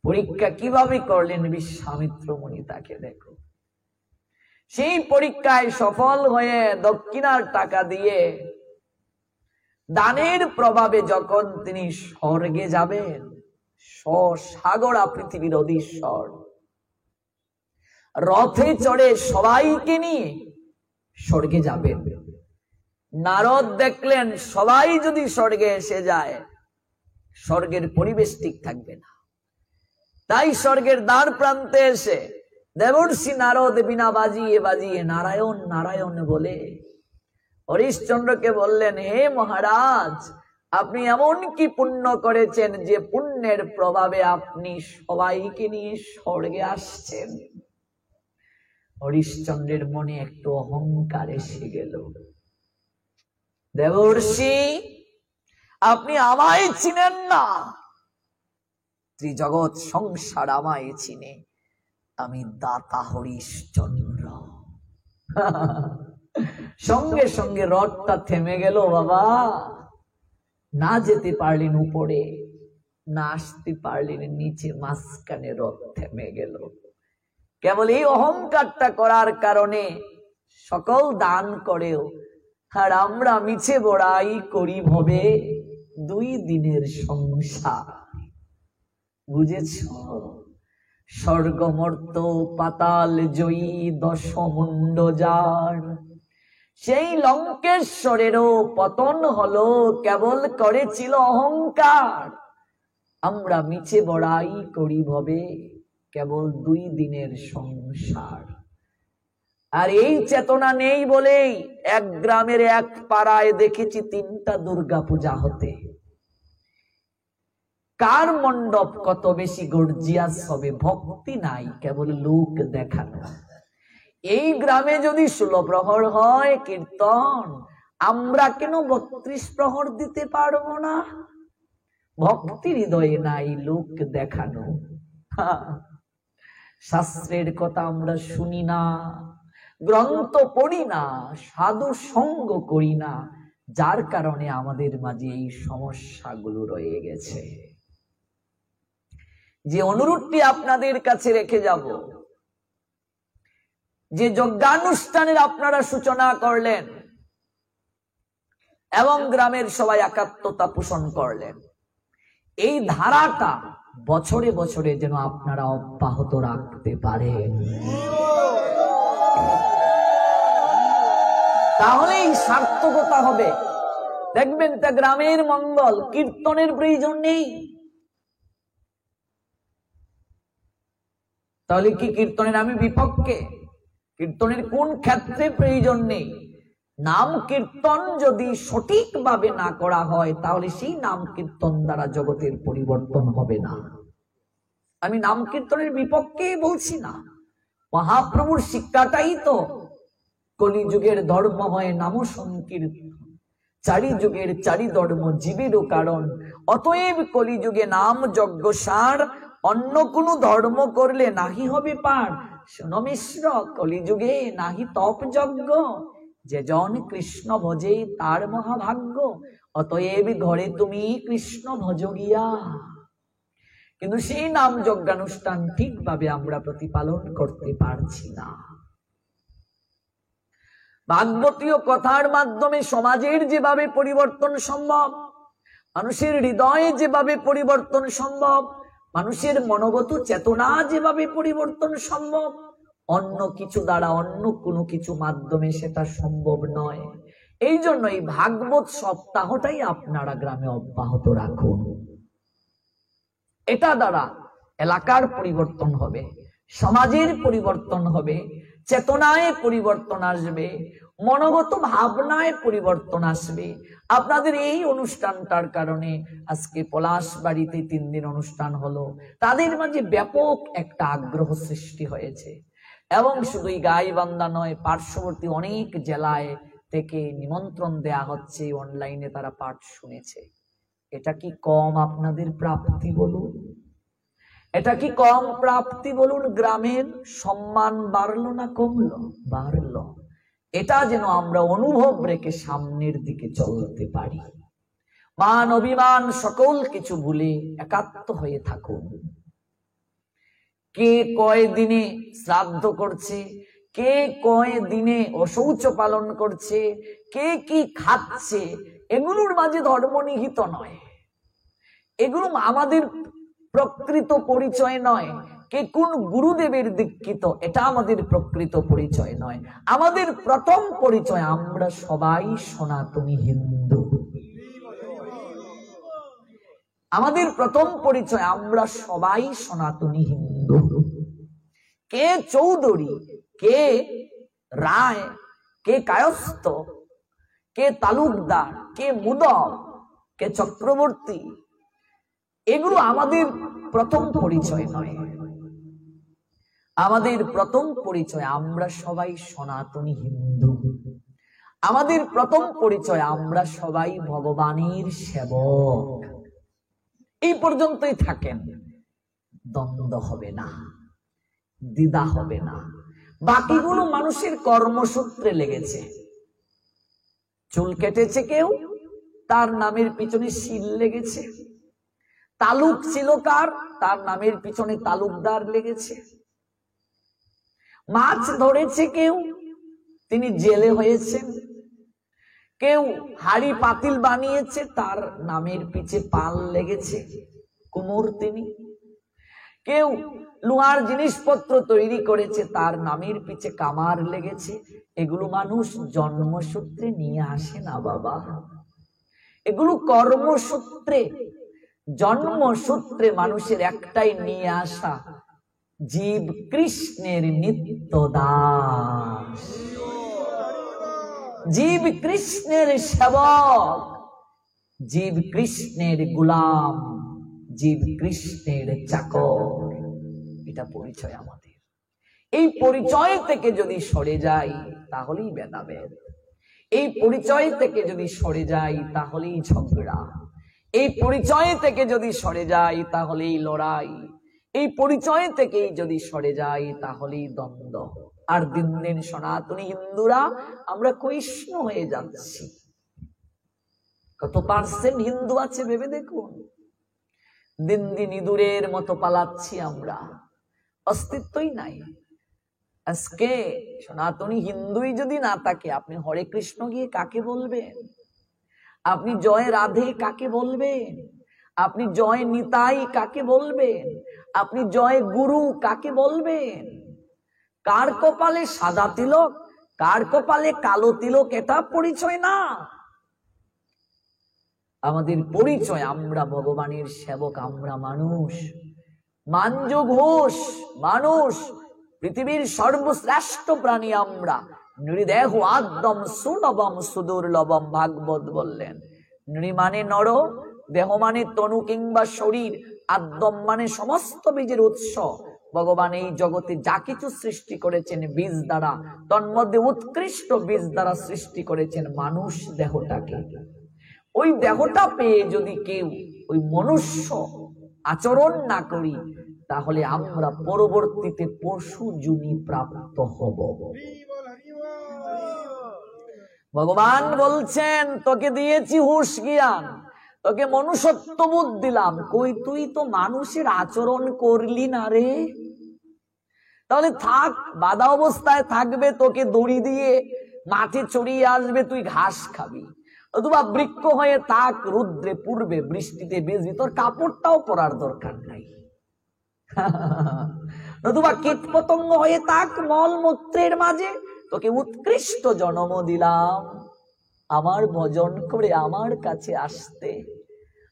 Speaker 2: পরীক্ষা কিভাবে করলেন বিশ্বামিত্র মুনি, তাকে দেখো। সেই পরীক্ষায় সফল হয়ে দক্ষিণার টাকা দিয়ে দানের প্রভাবে যখন তিনি স্বর্গে যাবেন, সাগরা পৃথিবীর অধীশ্বর রথে চড়ে সবাইকে নিয়ে স্বর্গে যাবেন। নারদ দেখলেন সবাই যদি স্বর্গে এসে যায়, স্বর্গের পরিবেশ ঠিক থাকবে না। তাই স্বর্গের দ্বার প্রান্তে এসে দেবর্ষি নারদ বিনা বাজিয়ে বাজিয়ে নারায়ণ নারায়ণ বলে হরিশ্চন্দ্রকে বললেন, হে মহারাজ, আপনি এমন কি পুণ্য করেছেন যে পুণ্যের প্রভাবে আপনি সবাইকে নিয়ে স্বর্গে আসছেন। হরিশ্চন্দ্রের মনে একটু অহংকার এসে গেল। দেবর্ষি, আপনি আমায় চিনেন না, ত্রিজগৎ সংসার আমায় চিনে, আমি দাতা হরিশ্চন্দ্র। সঙ্গে সঙ্গে রথটা থেমে গেল। বাবা, না যেতে পারলেন উপরে, না আসতে পারলেন নিচে, মাঝখানে রথ থেমে গেল। কেবল এই অহংকারটা করার কারণে সকল দান করেও আর আমরা মিছে বড়াই করি ভবে 2 দিনের সংসার। বুঝেছ? স্বর্গমর্ত পাতাল জয়ী দশমুণ্ড যার, সেই লঙ্কেশ্বরেরও পতন হলো, কেবল করেছিল অহংকার। আমরা মিছে বড়াই করি ভবে কেবল 2 দিনের সংসার। আর এই চেতনা নেই বলেই এক গ্রামের এক পাড়ায় দেখেছি 3টা দুর্গা পূজা হতে। কার মণ্ডপ কত বেশি গর্জিয়াস হবে, ভক্তি নাই, কেবল লোক দেখানো। এই গ্রামে যদি 16 প্রহর হয় কীর্তন, আমরা কেন 32 প্রহর দিতে পারবো না? ভক্তি হৃদয়ে নাই, লোক দেখানো। শাস্ত্রের কথা আমরা শুনি না, গ্রন্থ পড়ি না, সাধু সঙ্গ করি না, যার কারণে আমাদের মাঝে এই সমস্যাগুলো রয়ে গেছে। যে অনুরোধটি আপনাদের কাছে রেখে যাব, যে যজ্ঞানুষ্ঠানের আপনারা সূচনা করলেন এবং গ্রামের সবাই একাত্মতা পোষণ করলেন, এই ধারাটা বছরে বছরে যেন আপনারা অব্যাহত রাখতে পারেন। তাহলেই সার্থকতা হবে। দেখবেন তা গ্রামের মঙ্গল। কীর্তনের প্রয়োজন নেই। তাহলে কি কীর্তনের আমি বিপক্ষে? কীর্তনের কোন ক্ষেত্রে প্রয়োজন নেই? নাম কীর্তন যদি সঠিকভাবে না করা হয়, তাহলে সেই নাম কীর্তন দ্বারা জগতের পরিবর্তন হবে না। আমি নাম কীর্তনের বিপক্ষে বলছি না, মহাপ্রভুর শিক্ষাটাই তো কলিযুগের ধর্ম হয় নাম সংকীর্তন, 4 যুগের 4 ধর্ম জীবেরও কারণ। অতএব কলিযুগে নাম যজ্ঞ সার, অন্য কোন ধর্ম করলে নাহি হবে পার। শোনো মিশ্র, কলিযুগে নাহি তপ যজ্ঞ, যে জন কৃষ্ণ ভজে তার মহাভাগ্য। অতএব ঘরে তুমি কৃষ্ণ ভজ গিয়া। কিন্তু সেই নাম যজ্ঞানুষ্ঠান ঠিকভাবে আমরা প্রতিপালন করতে পারছি না। ভাগবতীয় কথার মাধ্যমে সমাজের যেভাবে পরিবর্তন সম্ভব, মানুষের হৃদয়ে যেভাবে পরিবর্তন সম্ভব, মানুষের মনোগত চেতনা যেভাবে পরিবর্তন সম্ভব, অন্য কিছু দ্বারা, অন্য কোনো কিছু মাধ্যমে সেটা সম্ভব নয়। এই জন্য এই ভাগবত সপ্তাহটাই আপনারা গ্রামে অব্যাহত রাখুন। এটা দ্বারা এলাকার পরিবর্তন হবে, সমাজের পরিবর্তন হবে, চেতনায় পরিবর্তন আসবে, মনোগত ভাবনায় পরিবর্তন আসবে। আপনাদের এই অনুষ্ঠানটার কারণে আজকে পলাশবাড়িতে 3 দিন অনুষ্ঠান হলো, তাদের মাঝে ব্যাপক একটা আগ্রহ সৃষ্টি হয়েছে। এবং শুধুই গাইবান্ধা নয়, পার্শ্ববর্তী অনেক জেলায় থেকে নিমন্ত্রণ দেয়া হচ্ছে, অনলাইনে তারা পাঠ শুনেছে। এটা কি কম আপনাদের প্রাপ্তি বলুন? এটা কি কম প্রাপ্তি বলুন? গ্রামের সম্মান বাড়লো না কমলো? বাড়লো। এটা যেন আমরা অনুভব রেখে সামনের দিকে চলতে পারি। মান অভিমান সকল কিছু ভুলে একাত্ম হয়ে থাকুন। কে কয় দিনে শ্রাদ্ধ করছে, কে কয় দিনে অশৌচ পালন করছে, কে কি খাচ্ছে, এগুলোর মাঝে ধর্ম নিহিত নয়। এগুলো আমাদের প্রকৃত পরিচয় নয়। কে কোন গুরুদেবের দীক্ষিত, এটা আমাদের প্রকৃত পরিচয় নয়। আমাদের প্রথম পরিচয় আমরা সবাই সনাতনী হিন্দু। আমাদের প্রথম পরিচয় আমরা সবাই সনাতনী হিন্দু। কে চৌধুরী, কে রায়, কে কায়স্থ, কে তালুকদার, কে মুদক, কে চক্রবর্তী, এগুলো আমাদের প্রথম পরিচয় নয়। আমাদের প্রথম পরিচয় আমরা সবাই সনাতনী হিন্দু। আমাদের প্রথম পরিচয় আমরা সবাই ভগবানের সেবক। এই পর্যন্তই থাকেন, দ্বন্দ্ব হবে না, দ্বিধা হবে না। বাকিগুলো মানুষের কর্মসূত্রে লেগেছে। চুল কেটেছে কেউ, তার নামের পিছনে শিল লেগেছে। তালুক ছিল কার, তার নামের পিছনে তালুকদার লেগেছে। মাছ ধরেছে কেউ, তিনি জেলে হয়েছেন। কেউ হাড়ি পাতিল বানিয়েছে, তার নামের পিছে পাল লেগেছে, কুমোর তিনি। কেউ লোহার জিনিসপত্র তৈরি করেছে, তার নামের পিছে কামার লেগেছে। এগুলো মানুষ জন্মসূত্রে নিয়ে আসে না বাবা, এগুলো কর্মসূত্রে। জন্মসূত্রে মানুষের একটাই নিয়ে আসা, জীব কৃষ্ণের নিত্য দাস, জীব কৃষ্ণের সেবক, জীব কৃষ্ণের গোলাম, জীব কৃষ্ণের চাকর। এটা পরিচয় আমাদের। এই পরিচয় থেকে যদি সরে যাই তাহলেই ভেদাভেদ। এই পরিচয় থেকে যদি সরে যাই তাহলেই ঝগড়া। এই পরিচয় থেকে যদি সরে যাই তাহলেই লড়াই। এই পরিচয় থেকেই যদি সরে যাই তাহলেই দ্বন্দ্ব। আর দিন দিন সনাতনী হিন্দুরা আমরা ক্ষয়িষ্ণু হয়ে যাচ্ছি। কত পার্সেন্ট হিন্দু আছে ভেবে দেখুন। দিন দিন ইঁদুরের মতো পালাচ্ছি আমরা, অস্তিত্বই নাই। আজকে সনাতনী হিন্দুই যদি না থাকে, আপনি হরে কৃষ্ণ গিয়ে কাকে বলবেন? আপনি জয় রাধে কাকে বলবেন? আপনি জয় নিতাই কাকে বলবেন? আপনি জয় গুরু কাকে বলবেন? কার কপালে সাদা তিলক, কার কপালে কালো তিলক, এটা পরিচয় না। আমাদের পরিচয় আমরা ভগবানের সেবক, আমরা মানুষ। মানজ ঘোষ মানুষ, পৃথিবীর সর্বশ্রেষ্ঠ প্রাণী আমরা। নৃদেহ আদ্যম সুলভম সুদুর্লভম, ভাগবত বললেন। নৃ মানে নর, দেহ মানে তনু কিংবা শরীর, আদ্যম মানে সমস্ত বীজের উৎস। ভগবান এই জগতে যা কিছু সৃষ্টি করেছেন বীজ দ্বারা, তন্মধ্যে উৎকৃষ্ট বীজ দ্বারা সৃষ্টি করেছেন মানুষ দেহটাকে। ওই দেহটা পেয়ে যদি কেউ ওই মনুষ্য আচরণ না করি, তাহলে আমরা পরবর্তীতে পশু যোনি প্রাপ্ত হব। ভগবান বলছেন, তোকে দিয়েছি হুঁশ জ্ঞান, তোকে মনুষ্যত্ব বোধ দিলাম, কই তুই তো মানুষের আচরণ করলি না রে। তাহলে থাক, বাধা অবস্থায় থাকবে, তোকে দড়ি দিয়ে মাঠে চড়িয়ে আসবে, তুই ঘাস খাবি। অথবা বৃক্ষ হয়ে থাক, রুদ্রে পূর্বে বৃষ্টিতে ভিজবি, তোর কাপড়টাও পরার দরকার নাই। নতুবা কীট পতঙ্গ হয়ে থাক মল মূত্রের মাঝে, তোকে উৎকৃষ্ট জন্ম দিলাম আমার ভজন করে আমার কাছে আসতে।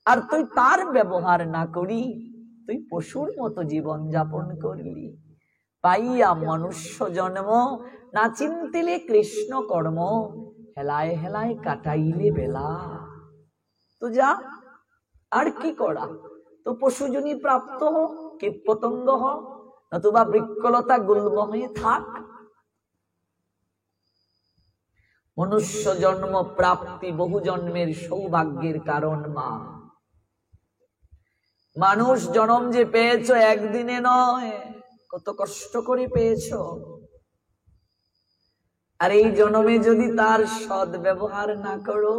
Speaker 2: আর তুই তার ব্যবহার না করি, তুই পশুর মতো জীবন যাপন করলি। পাইয়া মনুষ্য জন্ম, না চিন্তিলে কৃষ্ণ কর্ম, হেলায় হেলায় কাটাইলে বেলা। তো যা, আর কি করা, তো পশুজনী প্রাপ্ত হ, কীট পতঙ্গ হ, নতুবা বৃক্ষলতা গুল্ম হয়ে থাক। মনুষ্য জন্ম প্রাপ্তি বহু জন্মের সৌভাগ্যের কারণ মা। মানুষ জন্ম যে পেয়েছো একদিনে নয়, কত কষ্ট করে পেয়েছো। আর এই জন্মে যদি তার সৎ ব্যবহার না করো,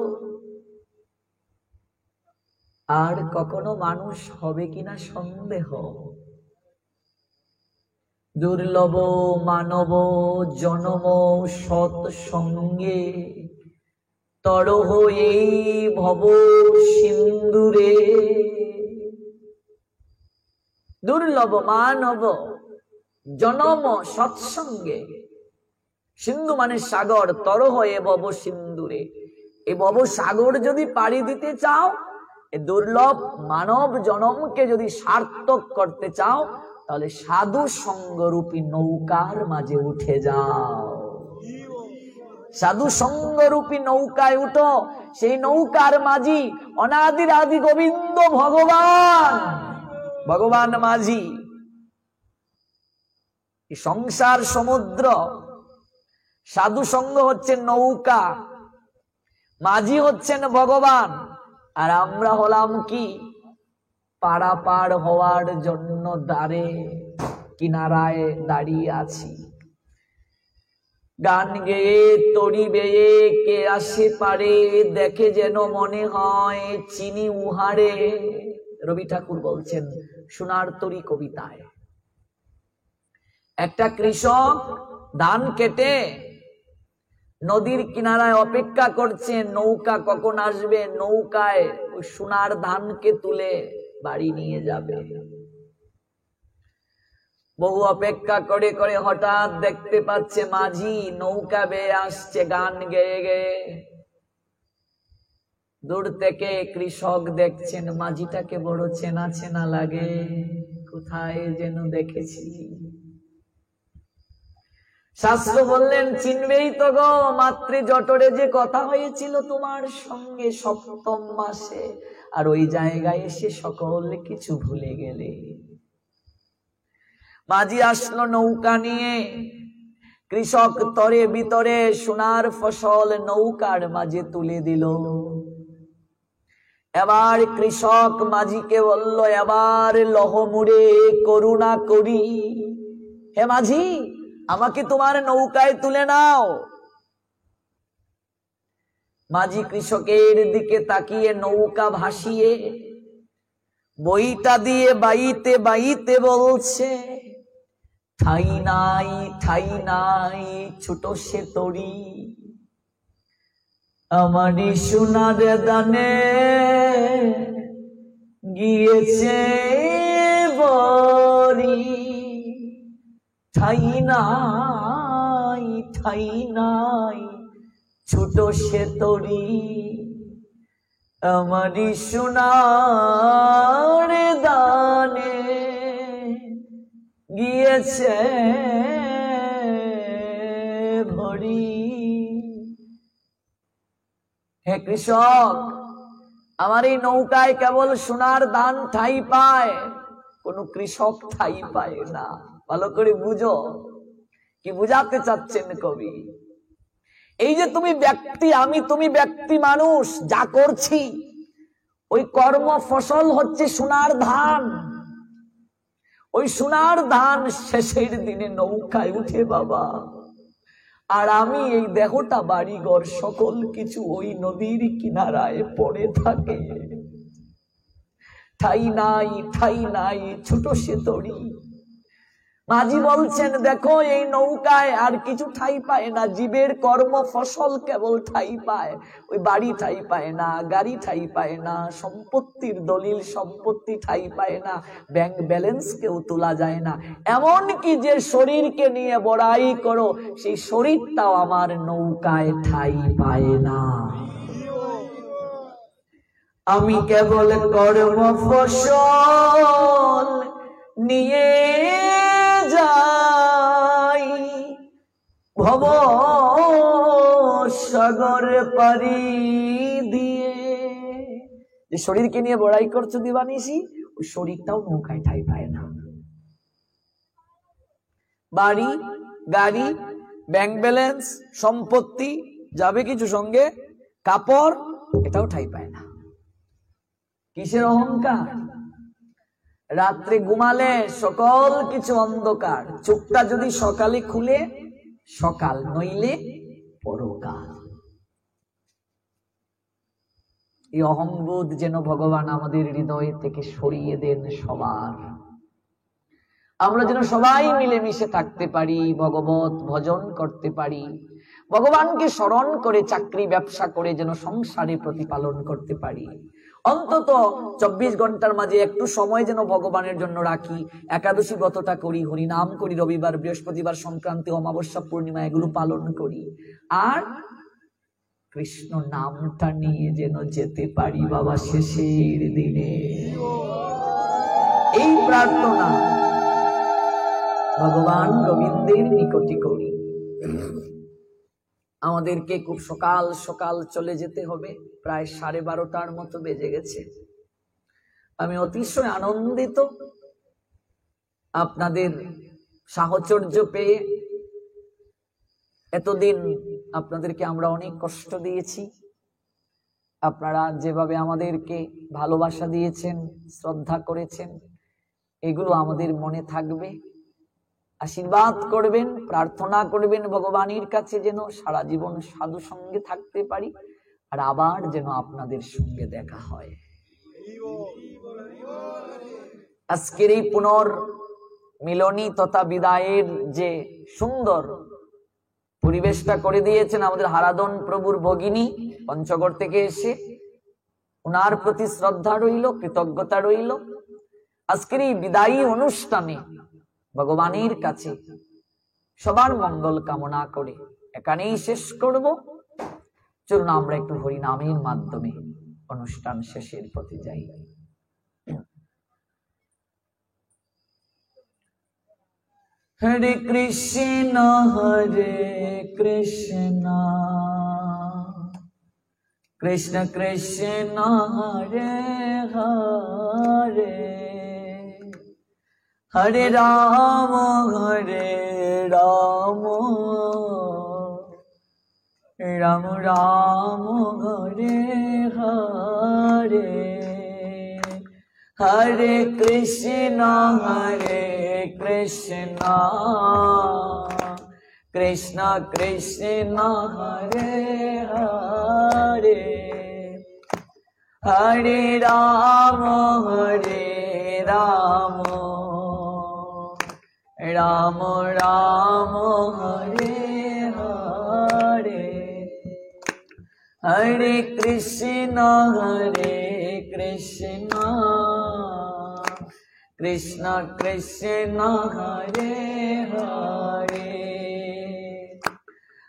Speaker 2: আর কখনো মানুষ হবে কিনা সন্দেহ। দুর্লভ মানব জনম সৎ সঙ্গে, তরহ এই ভব সিন্ধুরে। দুর্লভ মানব জনম সৎসঙ্গে, সিন্ধু মানে সাগর, তরহ এ ভব সিন্ধুরে। এই ভব সাগর যদি পাড়ি দিতে চাও, এই দুর্লভ মানব জনমকে যদি সার্থক করতে চাও, তাহলে সাধু সঙ্গরূপী নৌকার মাঝে উঠে যাও। সাধু সঙ্গরূপী নৌকায় উঠো। সেই নৌকার মাঝি অনাদির আদি গোবিন্দ ভগবান, ভগবান মাঝি। সংসার সমুদ্র, সাধু সঙ্গ হচ্ছেন নৌকা, মাঝি হচ্ছেন ভগবান। আর আমরা হলাম কি? পারাপার হওয়ার জন্য দ্বারে কিনারায় দাঁড়িয়ে আছি। গান গেয়ে তরি বেয়ে কে আসে পারে, দেখে যেন মনে হয় চিনি উহারে। রবি ঠাকুর বলছেন সোনার তরি কবিতায়। একটা কৃষক ধান কেটে নদীর কিনারায় অপেক্ষা করছে নৌকা কখন আসবে, নৌকায় ওই সোনার ধানকে তুলে বাড়ি নিয়ে যাবে। বহু অপেক্ষা করে করে হঠাৎ দেখতে পাচ্ছে মাঝি নৌকা বেয়ে আসছে গান গেয়ে গেয়ে। দূর থেকে কৃষক দেখছেন মাঝিটাকে বড় চেনা চেনা লাগে, কোথায় যেন দেখেছি। শাস্ত্র বললেন চিনবেই তো গো, মাতৃ জঠরে যে কথা হয়েছিল তোমার সঙ্গে সপ্তম মাসে, আর ওই জায়গায় এসে সকল কিছু ভুলে গেলে। মাঝি আসলো নৌকা নিয়ে, কৃষক তরে ভিতরে সোনার ফসল নৌকার মাঝে তুলে দিল। এবার কৃষক মাঝিকে বলল, এবার লহমুড়ে করুণা করি, হে মাঝি আমাকে তোমার নৌকায় তুলে নাও। মাঝি কৃষকের দিকে তাকিয়ে নৌকা ভাসিয়ে বইটা দিয়ে বাইতে বাইতে বলছে, ঠাই নাই ছোট সে তরি, আমারই সোনার দানে গিয়েছে বরি। ঠাই নাই ছোট সে তরি, আমারই সোনার দানে গিয়েছে ভরি। হে কৃষক, আমার এই নৌকায় কেবল সোনার ধান ঠাই পায়, কোন কৃষক ঠাই পায় না। ভালো করে বুঝো কি বুঝাতে চাচ্ছেন কবি। এই যে তুমি ব্যক্তি, আমি তুমি ব্যক্তি মানুষ, যা করছি ওই কর্ম ফসল হচ্ছে সোনার ধান। ওই সোনার ধান শেষের দিনে নৌকায় উঠে বাবা, আর আমি এই দেহটা বাড়িঘর সকল কিছু ওই নদীর কিনারায় পড়ে থাকে। ঠাই নাই ছোট সে তরি। মাঝি বলছেন দেখো এই নৌকায় আর কিছু ঠাই পায় না, জীবের কর্ম ফসল কেবল ঠাই পায়। ওই বাড়ি ঠাই পায় না, গাড়ি ঠাই পায় না, সম্পত্তির দলিল সম্পত্তি ঠাই পায় না, ব্যাংক ব্যালেন্স কেউ তোলা যায় না। এমন কি যে শরীরকে নিয়ে বড়াই করো, সেই শরীরটাও আমার নৌকায় ঠাই পায় না। আমি কেবল কর্ম ফসল নিয়ে যাই, ভব সাগর পারি দিয়ে। যে শরীরকে নিয়ে বড়াই করছো দিবানিসি, ওই শরীরটাও নৌকায় ঠাই পায় না। বাড়ি গাড়ি ব্যাংক ব্যালেন্স সম্পত্তি যাবে কিছু সঙ্গে, কাপড় এটাও ঠাই পায় না। কিসের অহংকার? রাত্রে ঘুমালে সকল কিছু অন্ধকার, চোখটা যদি সকালে খুলে সকাল, নইলে পরকাল। এই অহংবোধ যেন ভগবান আমাদের হৃদয় থেকে সরিয়ে দেন সবার। আমরা যেন সবাই মিলেমিশে থাকতে পারি, ভগবত ভজন করতে পারি, ভগবানকে স্মরণ করে চাকরি ব্যবসা করে যেন সংসারে প্রতিপালন করতে পারি। অন্তত 24 ঘন্টার মাঝে একটু সময় যেন ভগবানের জন্য রাখি। একাদশী ব্রতটা করি, হরিনাম করি, রবিবার, বৃহস্পতিবার, সংক্রান্তি, অমাবস্যা, পূর্ণিমা এগুলো পালন করি। আর কৃষ্ণ নামটা নিয়ে যেন যেতে পারি বাবা শেষের দিনে। এই প্রার্থনা ভগবান গোবিন্দের নিকটে করি। আমাদেরকে খুব সকাল সকাল চলে যেতে হবে, প্রায় 12:30টার মতো বেজে গেছে। আমি অতিশয় আনন্দিত আপনাদের সাহচর্য পেয়ে। এতদিন আপনাদেরকে আমরা অনেক কষ্ট দিয়েছি, আপনারা যেভাবে আমাদেরকে ভালোবাসা দিয়েছেন, শ্রদ্ধা করেছেন, এগুলো আমাদের মনে থাকবে। আশীর্বাদ করবেন, প্রার্থনা করবেন ভগবানের কাছে যেন সারা জীবন সাধু সঙ্গে থাকতে পারি, আর আবার যেন আপনাদের সঙ্গে দেখা হয়। আজকের এই পুনর্মিলনী তথা বিদায়ের যে সুন্দর পরিবেশটা করে দিয়েছেন আমাদের হারাধন প্রভুর ভগিনী পঞ্চগড় থেকে এসে, ওনার প্রতি শ্রদ্ধা রইল, কৃতজ্ঞতা রইল। আজকের এই বিদায়ী অনুষ্ঠানে ভগবানের কাছে সবার মঙ্গল কামনা করে এখানেই শেষ করব। চলুন আমরা একটু হরিনামের মাধ্যমে অনুষ্ঠান শেষের পথে যাই। হরে কৃষ্ণ কৃষ্ণ কৃষ্ণ হরে হরে, হরে রাম রাম রাম হরে হরে, হরে কৃষ্ণ কৃষ্ণ কৃষ্ণ হরে হরে, হরে রাম রাম রাম হরে হরে, হরে কৃষ্ণ কৃষ্ণ কৃষ্ণ হরে হরে,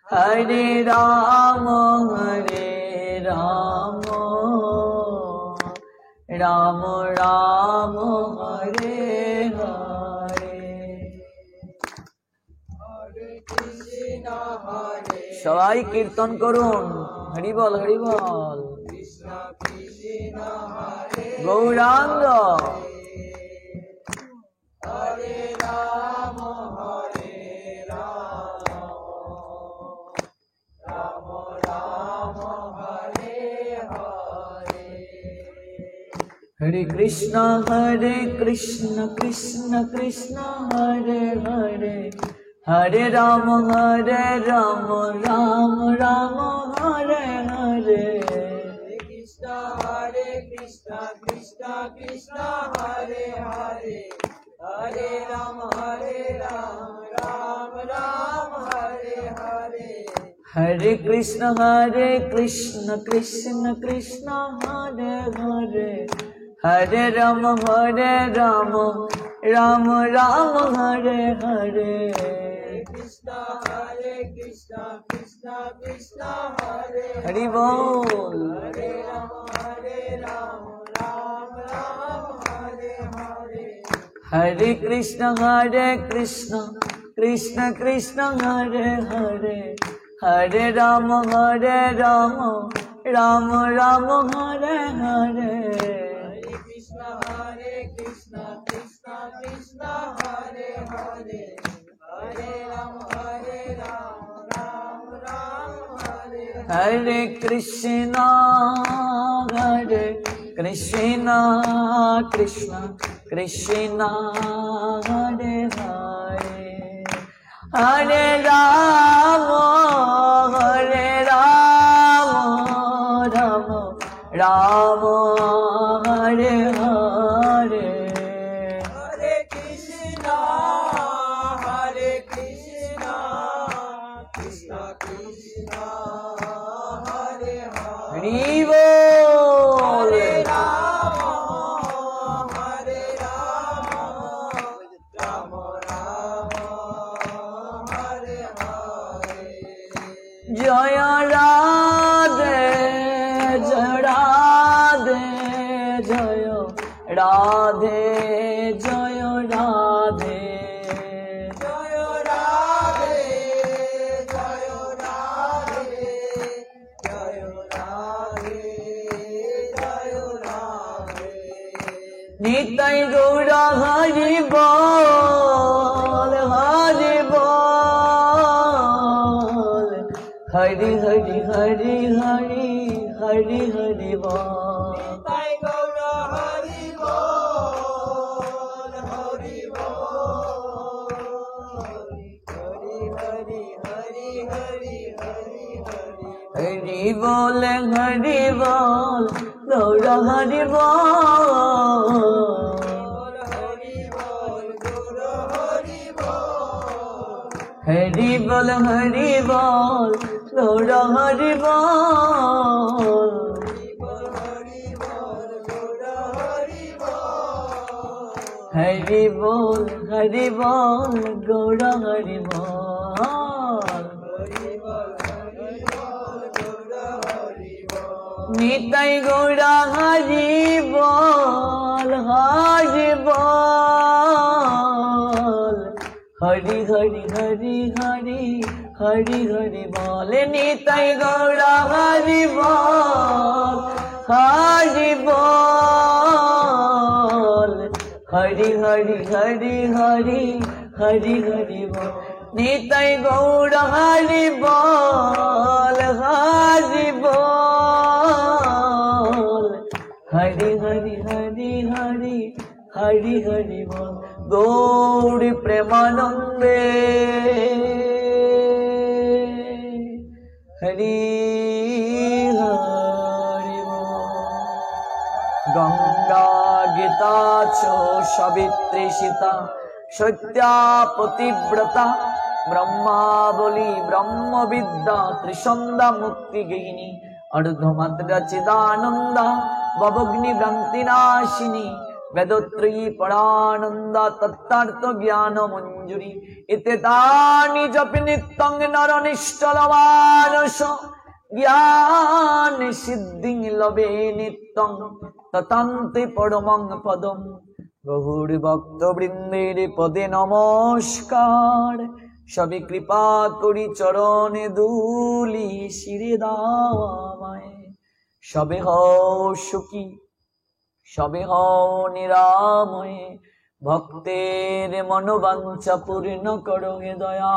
Speaker 2: হরে রাম রাম রাম হরে হরে। সবাই কীর্তন করুন, হরি বল হরি বল, গৌরাঙ্গ। হরে রাম রাম রাম হরে হরে, হরে কৃষ্ণ কৃষ্ণ কৃষ্ণ হরে হরে, হরে রাম রাম রাম হরে হরে, কৃষ্ণ কৃষ্ণ কৃষ্ণ হরে হরে, হরে রাম রাম রাম হরে হরে, হরে কৃষ্ণ কৃষ্ণ কৃষ্ণ হরে হরে, হরে রাম রাম রাম হরে হরে, কৃষ্ণ কৃষ্ণ কৃষ্ণ হরে হরি বল, হরে রাম রাম হরে হরে, হরে কৃষ্ণ কৃষ্ণ কৃষ্ণ হরে হরে, হরে রাম রাম রাম হরে হরে, কৃষ্ণ কৃষ্ণ কৃষ্ণ হরে হরে, হরে রাম রাম রাম হরে, হরে Krishna Krishna Krishna Krishna Hare Hare Hare Ram Ram Ram Hare Hare
Speaker 3: Hare Krishna, Krishna Krishna, Hare Hare.
Speaker 2: Hari বল
Speaker 3: Hare Rama, Rama Rama, Hare Hare.
Speaker 2: জয় রাধে জয় রাধে জয় রাধে জয় Radhe
Speaker 3: Jaya Radhe, Jaya Radhe, Jaya Radhe, Jaya Radhe.
Speaker 2: Nitai Gaura Hari বল হরি বল হরি হরি হরি হরি হরি হরি বল
Speaker 3: Nitai Gaura Hari Bol, Hari Bol. Hari Hari Hari Hari Hari Hari.
Speaker 2: Hari বল গৌরা হরি বল
Speaker 3: Hari Bol, Gaura Hari Bol.
Speaker 2: Hari বল গৌরা হরি বল
Speaker 3: Hari Bol, Gaura Hari
Speaker 2: Hari বল
Speaker 3: Bol.
Speaker 2: Hari বল
Speaker 3: Gaura Hari Bol.
Speaker 2: Nitai Gaura Hari বল হরি বল হরি হরি হরি হরি হরি হরি বল নিতাই গৌরা হরি বল হরি বল হরি হরি হরি হরি হরি হরি বল নিতাই গৌরা হরি বল হরি বল হরি হরি হরি হরি হরি হরি বল গৌরী প্রেমানন্দে হরি হরি বল গঙ্গা গীতা চ সাবিত্রী সীতা সত্যা পতিব্রতা ব্রহ্মাবলী ব্রহ্মবিদ্যা ত্রিসন্ধ্যা মুক্তি গেহিনী অর্ধমাত্রা চিদানন্দা ভবগ্নি ভ্রান্তি নাশিনী বেদত্রয়ী পরানন্দা তত্তার্থ জ্ঞান মঞ্জুরি ইতে তানি জপি নিত্যং নর নিশ্চল মানস জ্ঞান সিদ্ধি লবে নিত্যং ততান্তে পরমং পদম গৌর ভক্ত বৃন্দের পদে নমস্কার সবে কৃপা করি চরণে দুলি শিরে দাও আমায় সবে হও সুখী সবে হও নিরাময় ভক্তের মনোবাঞ্ছা পূর্ণ করো হে দয়া